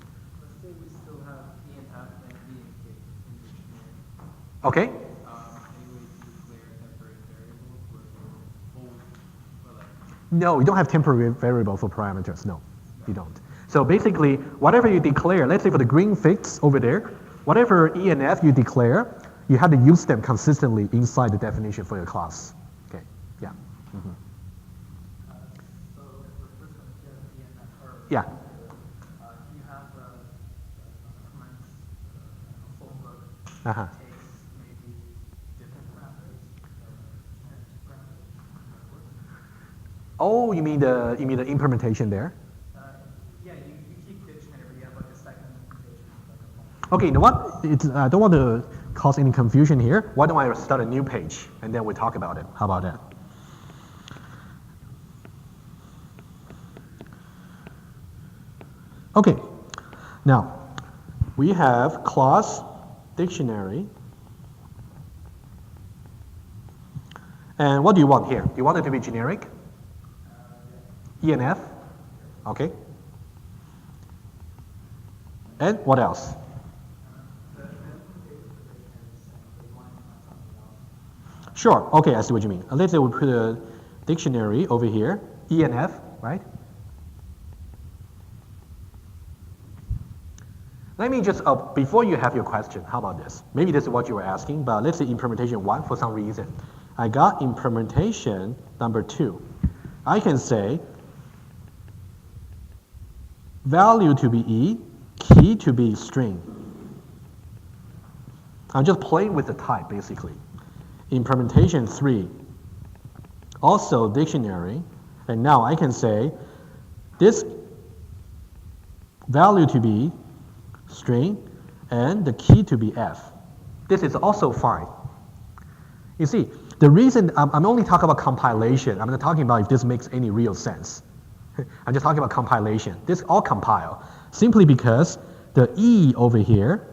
Let's say we still have E and F and B and K in the generic. Okay. Any way to declare temporary variables where they hold, or like, No, you don't have temporary variable for parameters. No, you don't. So basically, whatever you declare, let's say for the green fix over there, whatever E and F you declare, you have to use them consistently inside the definition for your class. Okay, yeah. so if we're first going to get an E and F or Yeah. you have a comments phone book Uh-huh. takes maybe different parameters, generic parameters. Oh, you mean the implementation there? Yeah, you keep dictionary, you have like a second implementation. Okay, you know what? I don't want to cause any confusion here. Why don't I start a new page and then we talk about it? How about that? Okay, now we have class dictionary. And what do you want here? Do you want it to be generic? E and F? Okay. And what else? Sure, okay, I see what you mean. Let's say we put a dictionary over here, E and F, right? Let me just, before you have your question, how about this? Maybe this is what you were asking, but let's say implementation 1 for some reason. I got implementation number 2. I can say value to be E, key to be string. I'm just playing with the type, basically. Implementation 3, also dictionary, and now I can say this value to be string and the key to be F. This is also fine. You see, the reason I'm only talking about compilation, I'm not talking about if this makes any real sense. I'm just talking about compilation. This all compile simply because the E over here,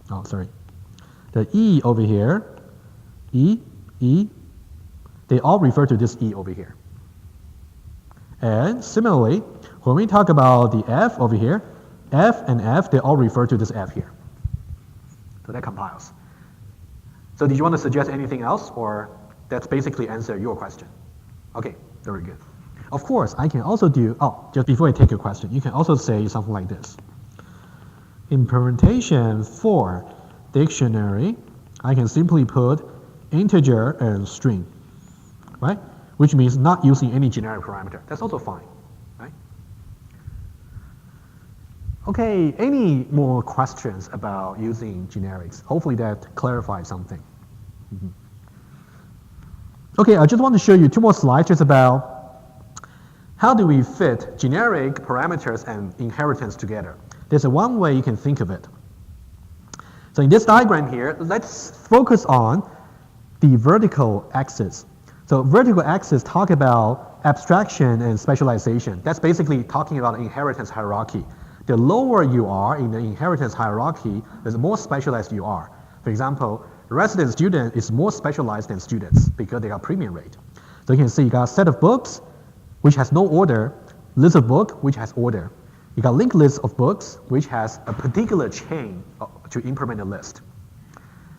the E over here, E, they all refer to this E over here. And similarly, when we talk about the F over here, F and F, they all refer to this F here. So that compiles. So did you want to suggest anything else, or that's basically answer your question? Okay, very good. Of course, I can also do, just before I take your question, you can also say something like this. Implementation for dictionary, I can simply put integer and string, right? Which means not using any generic parameter. That's also fine, right? Okay, any more questions about using generics? Hopefully that clarifies something. Okay, I just want to show you 2 more slides just about how do we fit generic parameters and inheritance together. There's one way you can think of it. So in this diagram here, let's focus on the vertical axis. So vertical axis talk about abstraction and specialization. That's basically talking about inheritance hierarchy. The lower you are in the inheritance hierarchy, the more specialized you are. For example, resident student is more specialized than students because they got premium rate. So you can see you got a set of books which has no order, list of book which has order. You got linked list of books which has a particular chain to implement a list.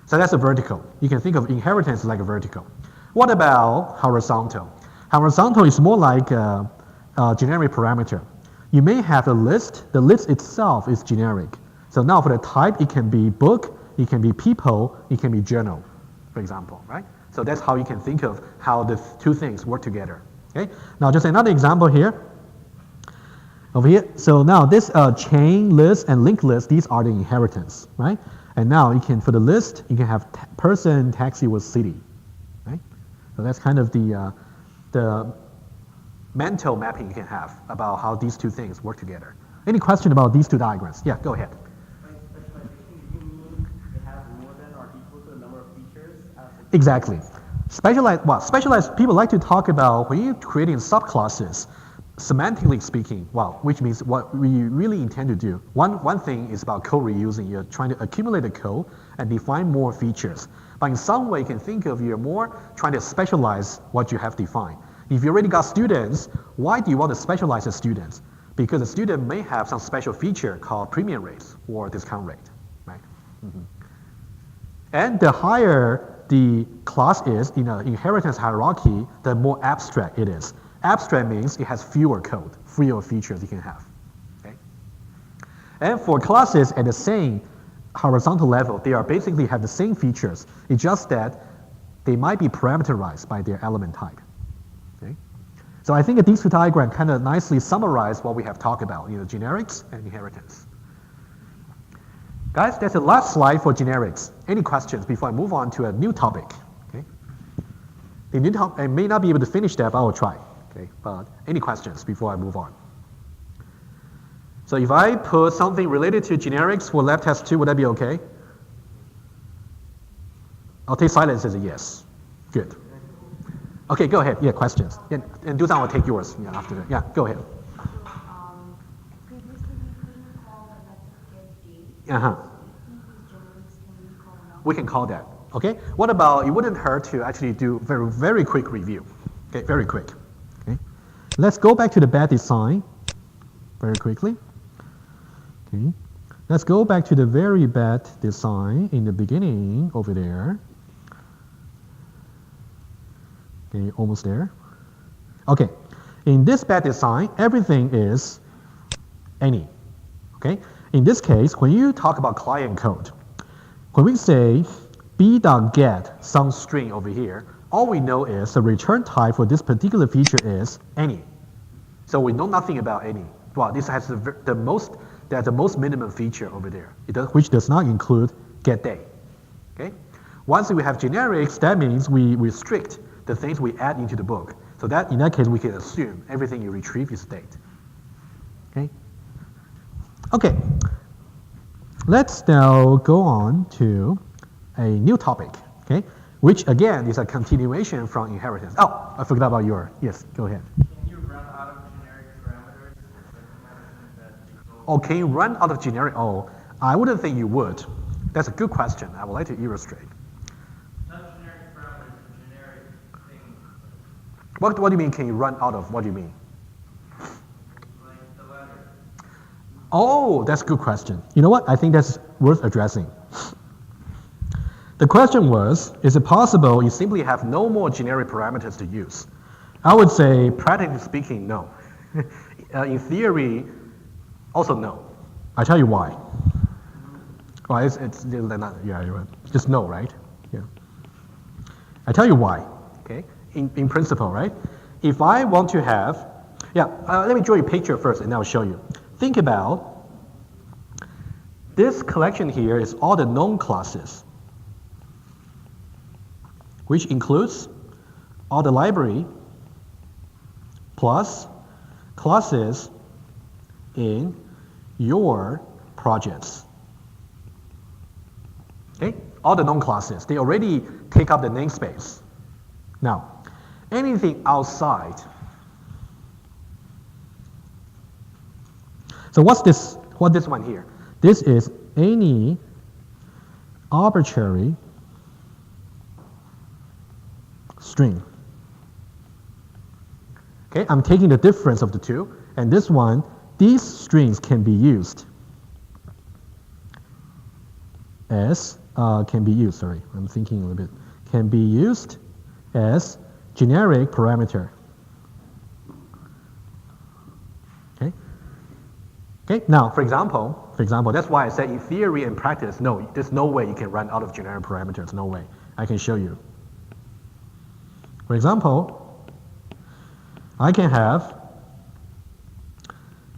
So that's a vertical. You can think of inheritance like a vertical. What about horizontal? Horizontal is more like a generic parameter. You may have a list. The list itself is generic. So now for the type, it can be book, it can be people, it can be journal, for example, right? So that's how you can think of how the 2 things work together. Okay. Now just another example here. Over here. So now this chain list and linked list, these are the inheritance, right? And now you can, for the list, you can have person, taxi with city, right? So that's kind of the mental mapping you can have about how these two things work together. Any question about these two diagrams? Yeah, go ahead. By specialization, do you mean it has more than or equal to the number of features as a Exactly. Specialized people like to talk about when you're creating subclasses, semantically speaking, well, which means what we really intend to do. One thing is about code reusing. You're trying to accumulate the code and define more features. But in some way, you can think of you're more trying to specialize what you have defined. If you already got students, why do you want to specialize the students? Because the student may have some special feature called premium rates or discount rate, right? And the higher the class is in an inheritance hierarchy, the more abstract it is. Abstract means it has fewer code, fewer features you can have. Okay? And for classes at the same horizontal level, they are basically have the same features. It's just that they might be parameterized by their element type. Okay? So I think that these two diagrams kind of nicely summarize what we have talked about, generics and inheritance. Guys, that's the last slide for generics. Any questions before I move on to a new topic? Okay? The new topic, I may not be able to finish that, but I will try. Okay? But any questions before I move on? So if I put something related to generics for lab test 2, would that be okay? I'll take silence as a yes. Good. Okay, go ahead. Yeah, questions. Yeah, and Dusan will take yours after that. Yeah, go ahead. Previously we couldn't call the method get date. Uh-huh. We can call that. Okay. What about, it wouldn't hurt to actually do very, very quick review. Okay, very quick. Okay. Let's go back to the bad design very quickly. Okay. Let's go back to the very bad design in the beginning over there. Okay, almost there. Okay. In this bad design, everything is any. Okay. In this case, when you talk about client code, when we say b.get some string over here, all we know is the return type for this particular feature is any. So we know nothing about any. Well, this has the most minimum feature over there, which does not include get day. Okay? Once we have generics, that means we restrict the things we add into the book. So that in that case, we can assume everything you retrieve is date. Okay? Okay. Let's now go on to a new topic, okay? Which again is a continuation from inheritance. Oh, I forgot about your, yes, go ahead. Can you run out of generic parameters? Oh, can you run out of generic? Oh, I wouldn't think you would. That's a good question. I would like to illustrate. Not generic parameters, but generic things. What do you mean, can you run out of? What do you mean? Like the ladder. Oh, that's a good question. You know what? I think that's worth addressing. The question was, is it possible you simply have no more generic parameters to use? I would say, practically speaking, no. In theory, also no. I tell you why. Well, it's not, yeah, you're right. Just no, right? Yeah. I tell you why, okay? In principle, right? If I want to have, let me draw you a picture first and I'll show you. Think about this collection here is all the known classes, which includes all the library plus classes in your projects. Okay, all the known classes, they already take up the namespace. Now, anything outside. So what's this one here? This is any arbitrary string. Okay, I'm taking the difference of the two, and this one, these strings can be used as, sorry, I'm thinking a little bit, can be used as generic parameter. Okay, now, for example, that's why I said in theory and practice, no, there's no way you can run out of generic parameters, no way. I can show you. For example, I can have,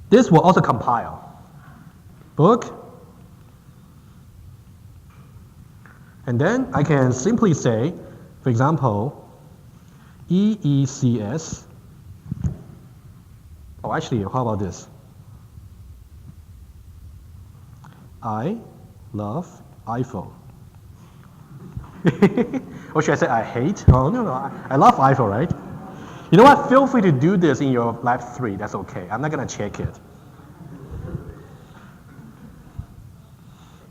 this will also compile. Book, And then I can simply say, for example, EECS. Oh, actually, how about this? I love iPhone. Or should I say I hate? Oh, no, I love iPhone, right? You know what? Feel free to do this in your lab 3. That's okay. I'm not going to check it.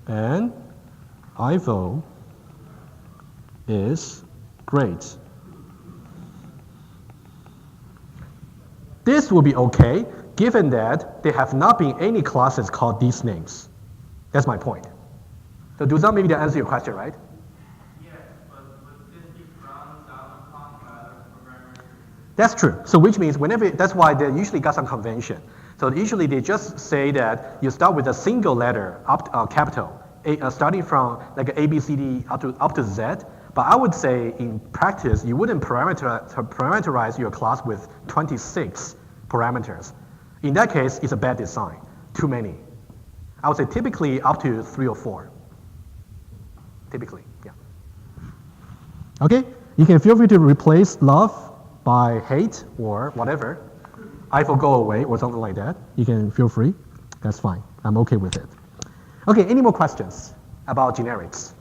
And iPhone is great. This will be okay, given that there have not been any classes called these names. That's my point. So does that maybe that answer your question, right? Yes, but would this be frowned down upon by other programmers? That's true. So which means whenever, that's why they usually got some convention. So usually they just say that you start with a single letter, capital, starting from like A, B, C, D up to Z. But I would say in practice, you wouldn't parameterize your class with 26 parameters. In that case, it's a bad design, too many. I would say typically up to 3 or 4. Typically, yeah. Okay, you can feel free to replace love by hate or whatever. iPhone go away or something like that. You can feel free. That's fine. I'm okay with it. Okay, any more questions about generics?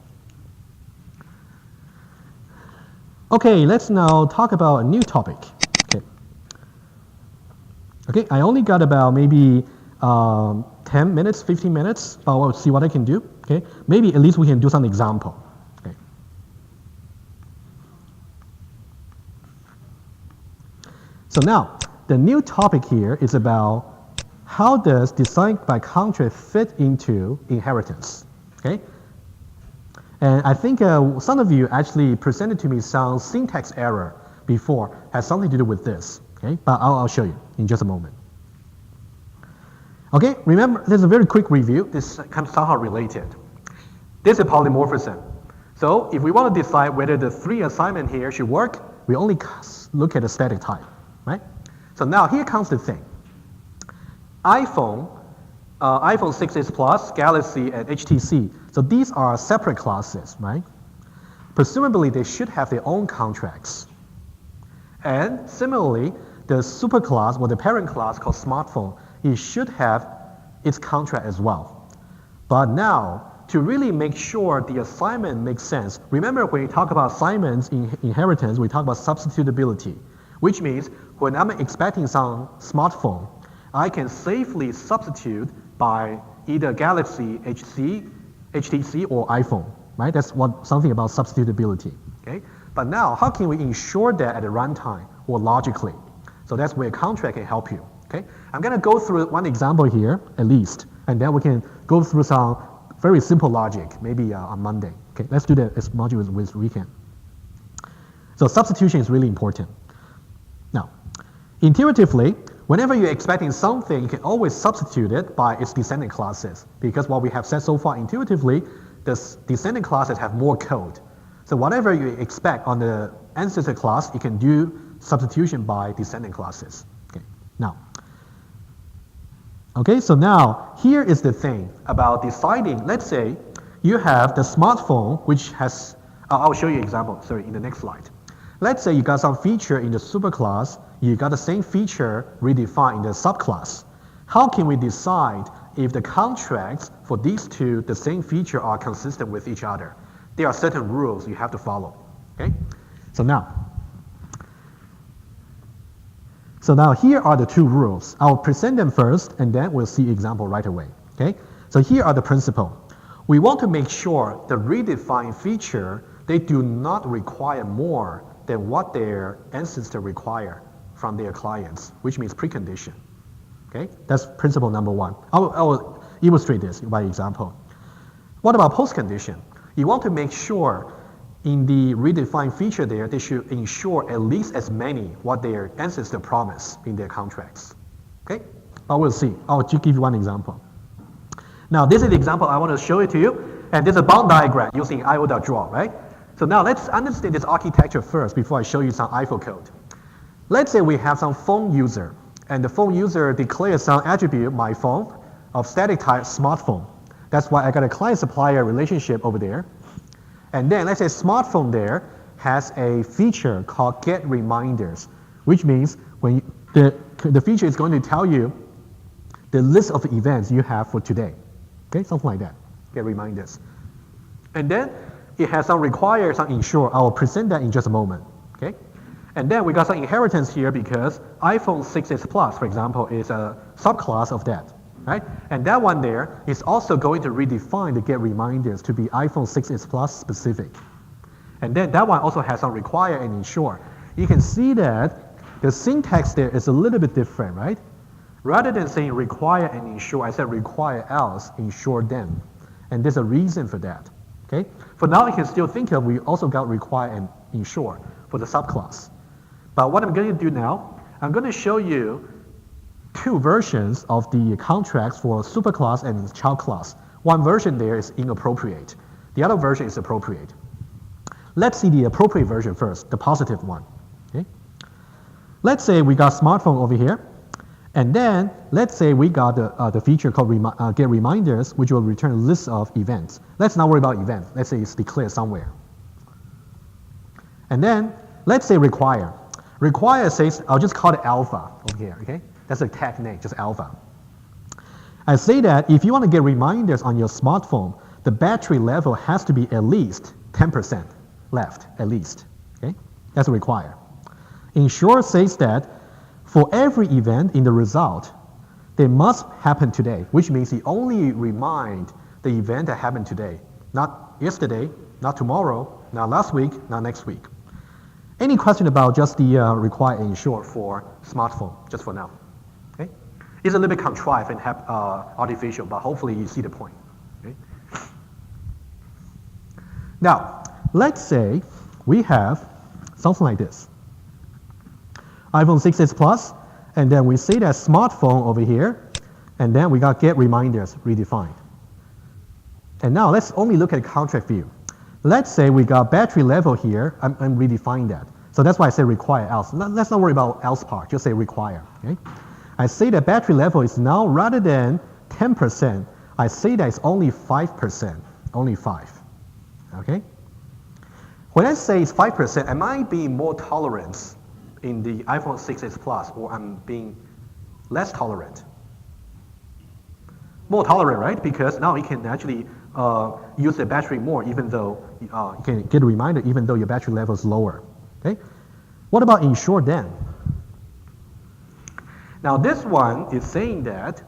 Okay, let's now talk about a new topic. Okay, I only got about maybe 10 minutes, 15 minutes, but we'll see what I can do. Okay, maybe at least we can do some example. Okay. So now, the new topic here is about how does design by contract fit into inheritance. Okay. And I think some of you actually presented to me some syntax error before, has something to do with this. Okay, but I'll show you in just a moment. Okay, remember, there's a very quick review. This is kind of somehow related. This is polymorphism. So if we want to decide whether the 3 assignment here should work, we only look at the static type, right? So now here comes the thing. iPhone 6s Plus, Galaxy, and HTC. So these are separate classes, right? Presumably they should have their own contracts. And similarly, the superclass or the parent class called smartphone, it should have its contract as well. But now, to really make sure the assignment makes sense, remember when we talk about assignments in inheritance, we talk about substitutability, which means when I'm expecting some smartphone, I can safely substitute by either Galaxy, HTC, or iPhone, right? That's something about substitutability, okay? But now, how can we ensure that at the runtime or logically? So that's where contract can help you, okay? I'm gonna go through one example here, at least, and then we can go through some very simple logic, maybe on Monday, okay? Let's do that as much as we can. So substitution is really important. Now, intuitively, whenever you're expecting something, you can always substitute it by its descendant classes, because what we have said so far intuitively, the descendant classes have more code. So whatever you expect on the ancestor class, you can do substitution by descendant classes. Okay, so now here is the thing about deciding. Let's say you have the smartphone, which has, I'll show you an example, sorry, in the next slide. Let's say you got some feature in the superclass, you got the same feature redefined in the subclass. How can we decide if the contracts for these two, the same feature, are consistent with each other? There are certain rules you have to follow, okay? So now here are the 2 rules. I'll present them first, and then we'll see example right away, okay? So here are the principle. We want to make sure the redefined feature, they do not require more than what their ancestor require from their clients, which means precondition, okay? That's principle number 1. I will illustrate this by example. What about postcondition? You want to make sure in the redefined feature there, they should ensure at least as many what their ancestor promised in their contracts. Okay? But we'll see. I'll just give you one example. Now, this is the example I want to show it to you. And there's a bound diagram using io.draw, right? So now let's understand this architecture first before I show you some IFO code. Let's say we have some phone user, and the phone user declares some attribute, my phone, of static type smartphone. That's why I got a client-supplier relationship over there. And then let's say smartphone there has a feature called get reminders, which means when the feature is going to tell you the list of events you have for today. Okay, something like that, get reminders. And then it has some require, some ensure. I will present that in just a moment, okay? And then we got some inheritance here because iPhone 6s Plus, for example, is a subclass of that, right? And that one there is also going to redefine the get reminders to be iPhone 6s Plus specific. And then that one also has some require and ensure. You can see that the syntax there is a little bit different, right? Rather than saying require and ensure, I said require else, ensure then. And there's a reason for that, okay? For now, you can still think of, we also got require and ensure for the subclass. But what I'm going to do now, I'm going to show you two versions of the contracts for superclass and child class. One version there is inappropriate. The other version is appropriate. Let's see the appropriate version first, the positive one, okay? Let's say we got smartphone over here. And then let's say we got the feature called get reminders, which will return a list of events. Let's not worry about events. Let's say it's declared somewhere. And then let's say require. Require says, I'll just call it alpha over here, okay? That's a tag name, just alpha. I say that if you want to get reminders on your smartphone, the battery level has to be at least 10% left, at least, okay? That's a require. Ensure says that for every event in the result, they must happen today, which means you only remind the event that happened today, not yesterday, not tomorrow, not last week, not next week. Any question about just the require and ensure for smartphone, just for now? Okay? It's a little bit contrived and artificial, but hopefully you see the point. Okay? Now, let's say we have something like this. iPhone 6s Plus, and then we say that smartphone over here, and then we got get reminders redefined. And now let's only look at contract view. Let's say we got battery level here, I'm redefining that. So that's why I say require else. Let's not worry about else part, just say require, okay? I say that battery level is now rather than 10%, I say that it's only 5%, only 5, okay? When I say it's 5%, am I being more tolerant in the iPhone 6s Plus, or I'm being less tolerant? More tolerant, right? Because now you can actually use the battery more, even though you can get a reminder, even though your battery level is lower. Okay? What about ensure then? Now this one is saying that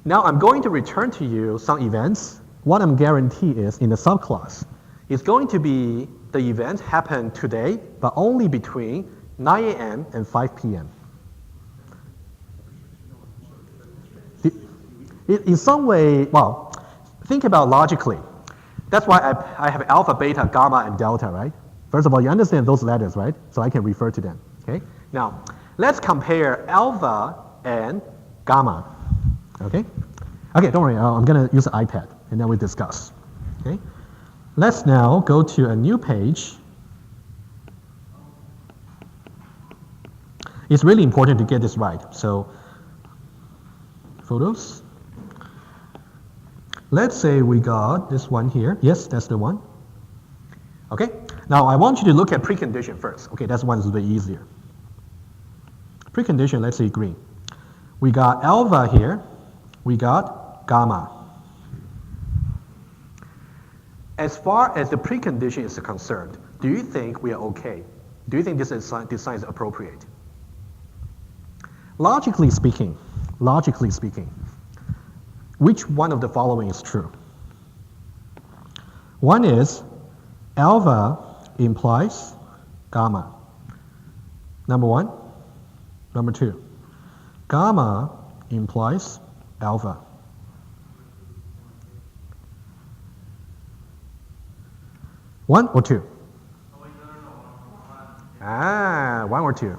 now I'm going to return to you some events. What I'm guaranteed is in the subclass, it's going to be the event happened today, but only between 9 a.m. and 5 p.m. In some way, well, think about logically. That's why I have alpha, beta, gamma, and delta, right? First of all, you understand those letters, right? So I can refer to them, okay? Now, let's compare alpha and gamma, okay? Okay, don't worry, I'm gonna use the iPad, and then we discuss, okay? Let's now go to a new page. It's really important to get this right. So, photos. Let's say we got this one here. Yes, that's the one. Okay, now I want you to look at precondition first. Okay, that's one is a bit easier. Precondition, let's say green. We got alpha here. We got gamma. As far as the precondition is concerned, do you think we are okay? Do you think this design is appropriate? Logically speaking, which one of the following is true? One is alpha implies gamma. Number one. Number two, gamma implies alpha. One or two? One or two.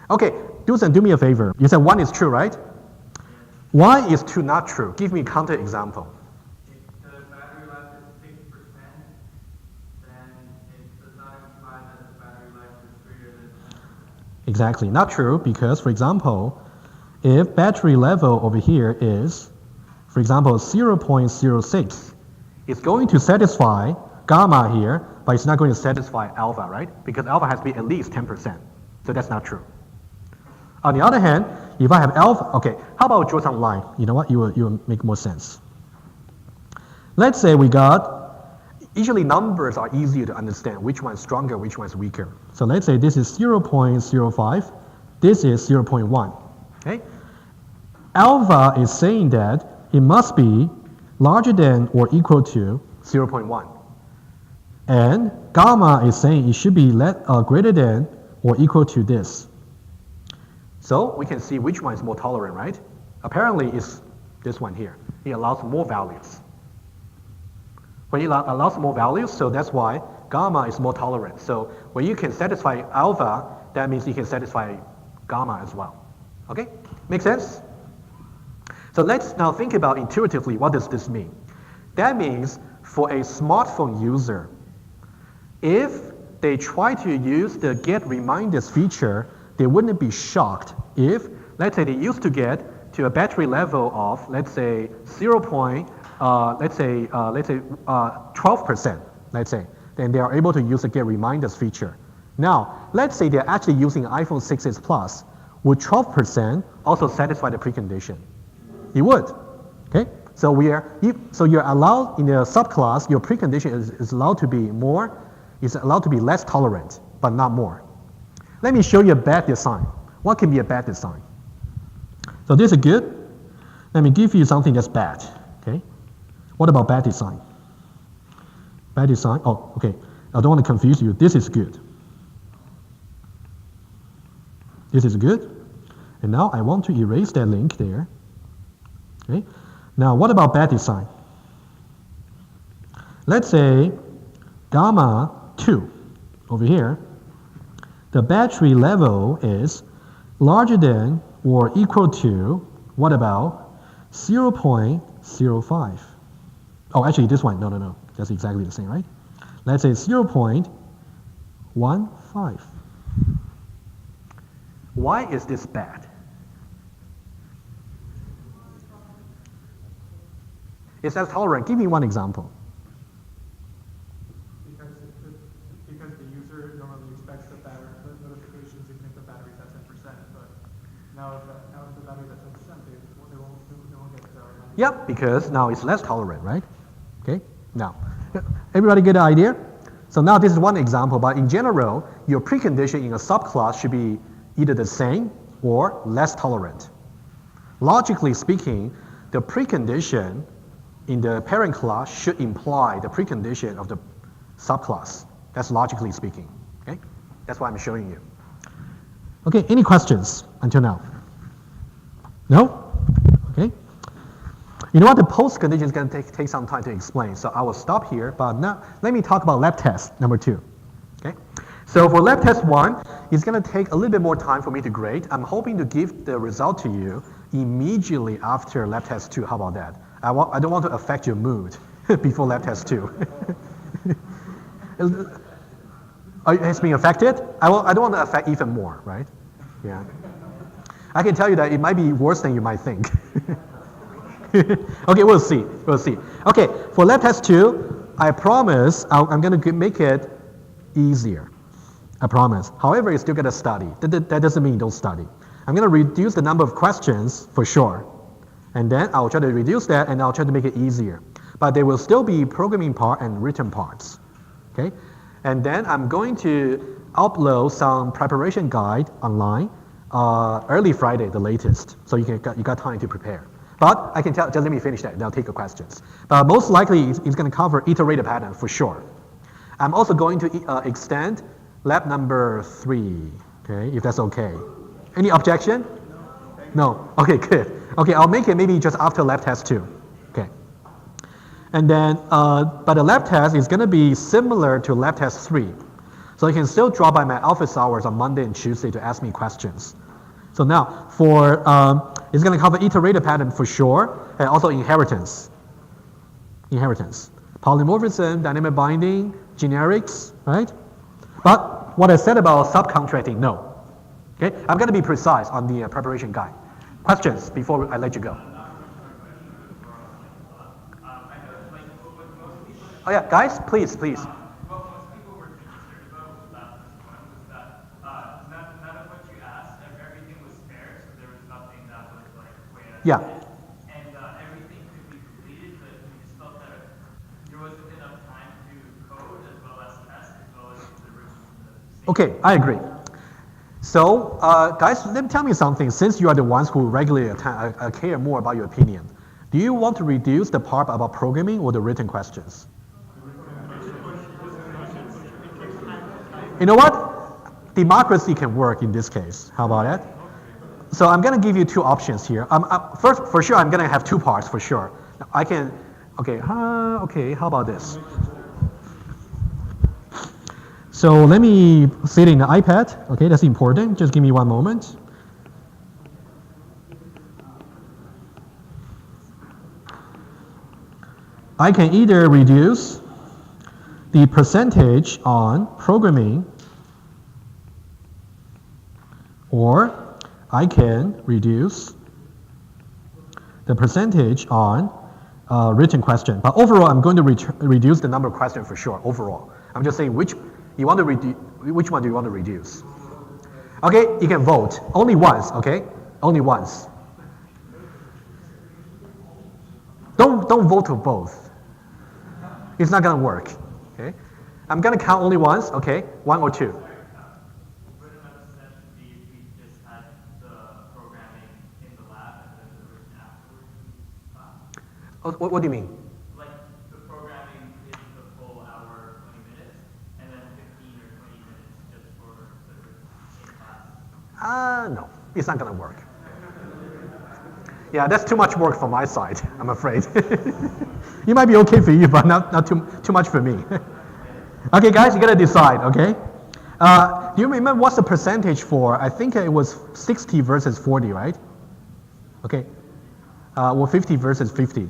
Okay, do me a favor. You said one is true, right? Why is two not true? Give me a counter example. If the battery life is 6%, then it does not imply that the battery life is greater than 10%. Exactly, not true, because, for example, if battery level over here is, for example, 0.06, It's going to satisfy gamma here, but it's not going to satisfy alpha, right? Because alpha has to be at least 10%. So that's not true. On the other hand, if I have alpha, okay, how about draw some line? You know what? You will make more sense. Let's say we got, usually numbers are easier to understand, which one is stronger, which one is weaker. So let's say this is 0.05, this is 0.1, okay? Alpha is saying that it must be larger than or equal to 0.1. And gamma is saying it should be greater than or equal to this. So we can see which one is more tolerant, right? Apparently it's this one here. It allows more values. When it allows more values, so that's why gamma is more tolerant. So when you can satisfy alpha, that means you can satisfy gamma as well. Okay? Make sense? So let's now think about intuitively, what does this mean? That means for a smartphone user, if they try to use the get reminders feature, they wouldn't be shocked if, let's say they used to get to a battery level of, let's say 12%, let's say, then they are able to use the get reminders feature. Now, let's say they're actually using iPhone 6s Plus. Would 12% also satisfy the precondition? It would, okay? So you're allowed in the subclass, your precondition is allowed to be more, is allowed to be less tolerant, but not more. Let me show you a bad design. What can be a bad design? So this is good. Let me give you something that's bad, okay? What about bad design? Bad design, oh, okay. I don't want to confuse you. This is good. This is good. And now I want to erase that link there. Okay. Now what about bad design? Let's say gamma 2 over here. The battery level is larger than or equal to, what about 0.05? Oh, actually this one, no. That's exactly the same, right? Let's say 0.15. Why is this bad? It's less tolerant. Give me one example. Because the user normally expects the notifications even if the battery's at 10%, but now if the battery's at 10%, they won't get reminders. Yep, because now it's less tolerant, right? Okay, now, everybody get the idea? So now this is one example, but in general, your precondition in a subclass should be either the same or less tolerant. Logically speaking, the precondition in the parent class should imply the precondition of the subclass. That's logically speaking, okay? That's what I'm showing you. Okay, any questions until now? No? Okay. You know what, the post condition is going to take some time to explain, so I will stop here, but now let me talk about lab test number 2, okay? So for lab test 1, it's going to take a little bit more time for me to grade. I'm hoping to give the result to you immediately after lab test 2. How about that? I don't want to affect your mood before lab test 2. It's being affected? I don't want to affect even more, right? Yeah. I can tell you that it might be worse than you might think. Okay, we'll see. Okay, for lab test 2, I promise I'm going to make it easier. I promise. However, you still got to study. That doesn't mean you don't study. I'm going to reduce the number of questions for sure. And then I'll try to reduce that and I'll try to make it easier. But there will still be programming part and written parts. Okay? And then I'm going to upload some preparation guide online early Friday, the latest. So you got time to prepare. But I can tell, just let me finish that, and I'll take your questions. But most likely, it's going to cover iterative pattern for sure. I'm also going to extend lab number 3, okay, if that's okay. Any objection? No? Okay, good. Okay, I'll make it maybe just after lab test 2. Okay. And then, but the lab test is going to be similar to lab test 3. So you can still drop by my office hours on Monday and Tuesday to ask me questions. So now, for it's going to cover iterative pattern for sure, and also inheritance. Polymorphism, dynamic binding, generics, right? But what I said about subcontracting, no. Okay, I'm going to be precise on the preparation guide. Questions before I let you go? I know, like, with most Oh yeah, guys, please. What most people were concerned about with that first one was that none of what you asked, everything was fair, so there was nothing that was like way out of Yeah. it. And everything could be completed, but we just felt that there wasn't enough time to code as well as test as well as the original. Okay, I agree. So, guys, let me tell me something. Since you are the ones who regularly care more about your opinion, do you want to reduce the part about programming or the written questions? You know what? Democracy can work in this case. How about that? So I'm going to give you two options here. First, for sure, I'm going to have two parts for sure. I can, okay, how about this? So let me sit in the iPad. Okay, that's important. Just give me one moment. I can either reduce the percentage on programming, or I can reduce the percentage on written question. But overall, I'm going to reduce the number of questions for sure. Overall, I'm just saying which one do you want to reduce? Okay, you can vote only once. Okay, only once. Don't vote for both. It's not gonna work. Okay, I'm gonna count only once. Okay, one or two. Would it make sense if we just had the programming in the lab and then the written afterwards? What do you mean? Like the programming is the full hour, 20 minutes, and then 15 or 20 minutes just for the written in class. No, it's not gonna work. Yeah, that's too much work from my side, I'm afraid. It might be okay for you, but not too much for me. Okay, guys, you gotta decide, okay? Do you remember what's the percentage for? I think it was 60 versus 40, right? Okay. Or 50 versus 50.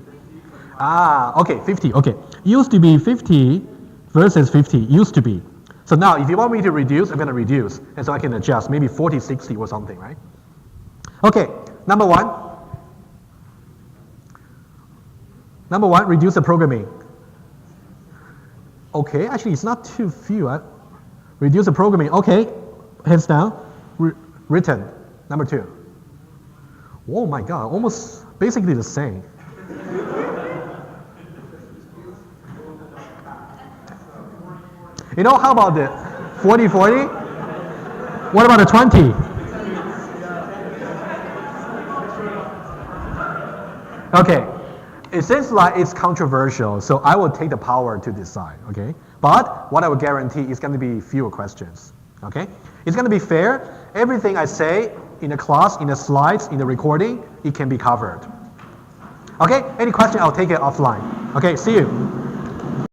Okay, 50, okay. Used to be 50 versus 50, used to be. So now, if you want me to reduce, I'm gonna reduce. And so I can adjust, maybe 40, 60 or something, right? Okay, number one. Number one, reduce the programming. Okay, actually it's not too few. Reduce the programming, okay, hands down. Written, number two. Oh my God, almost basically the same. You know, how about the 40-40? What about the 20? Okay. It seems like it's controversial, so I will take the power to decide, okay? But what I will guarantee is going to be fewer questions, okay? It's going to be fair. Everything I say in the class, in the slides, in the recording, it can be covered. Okay, any question, I'll take it offline. Okay, see you.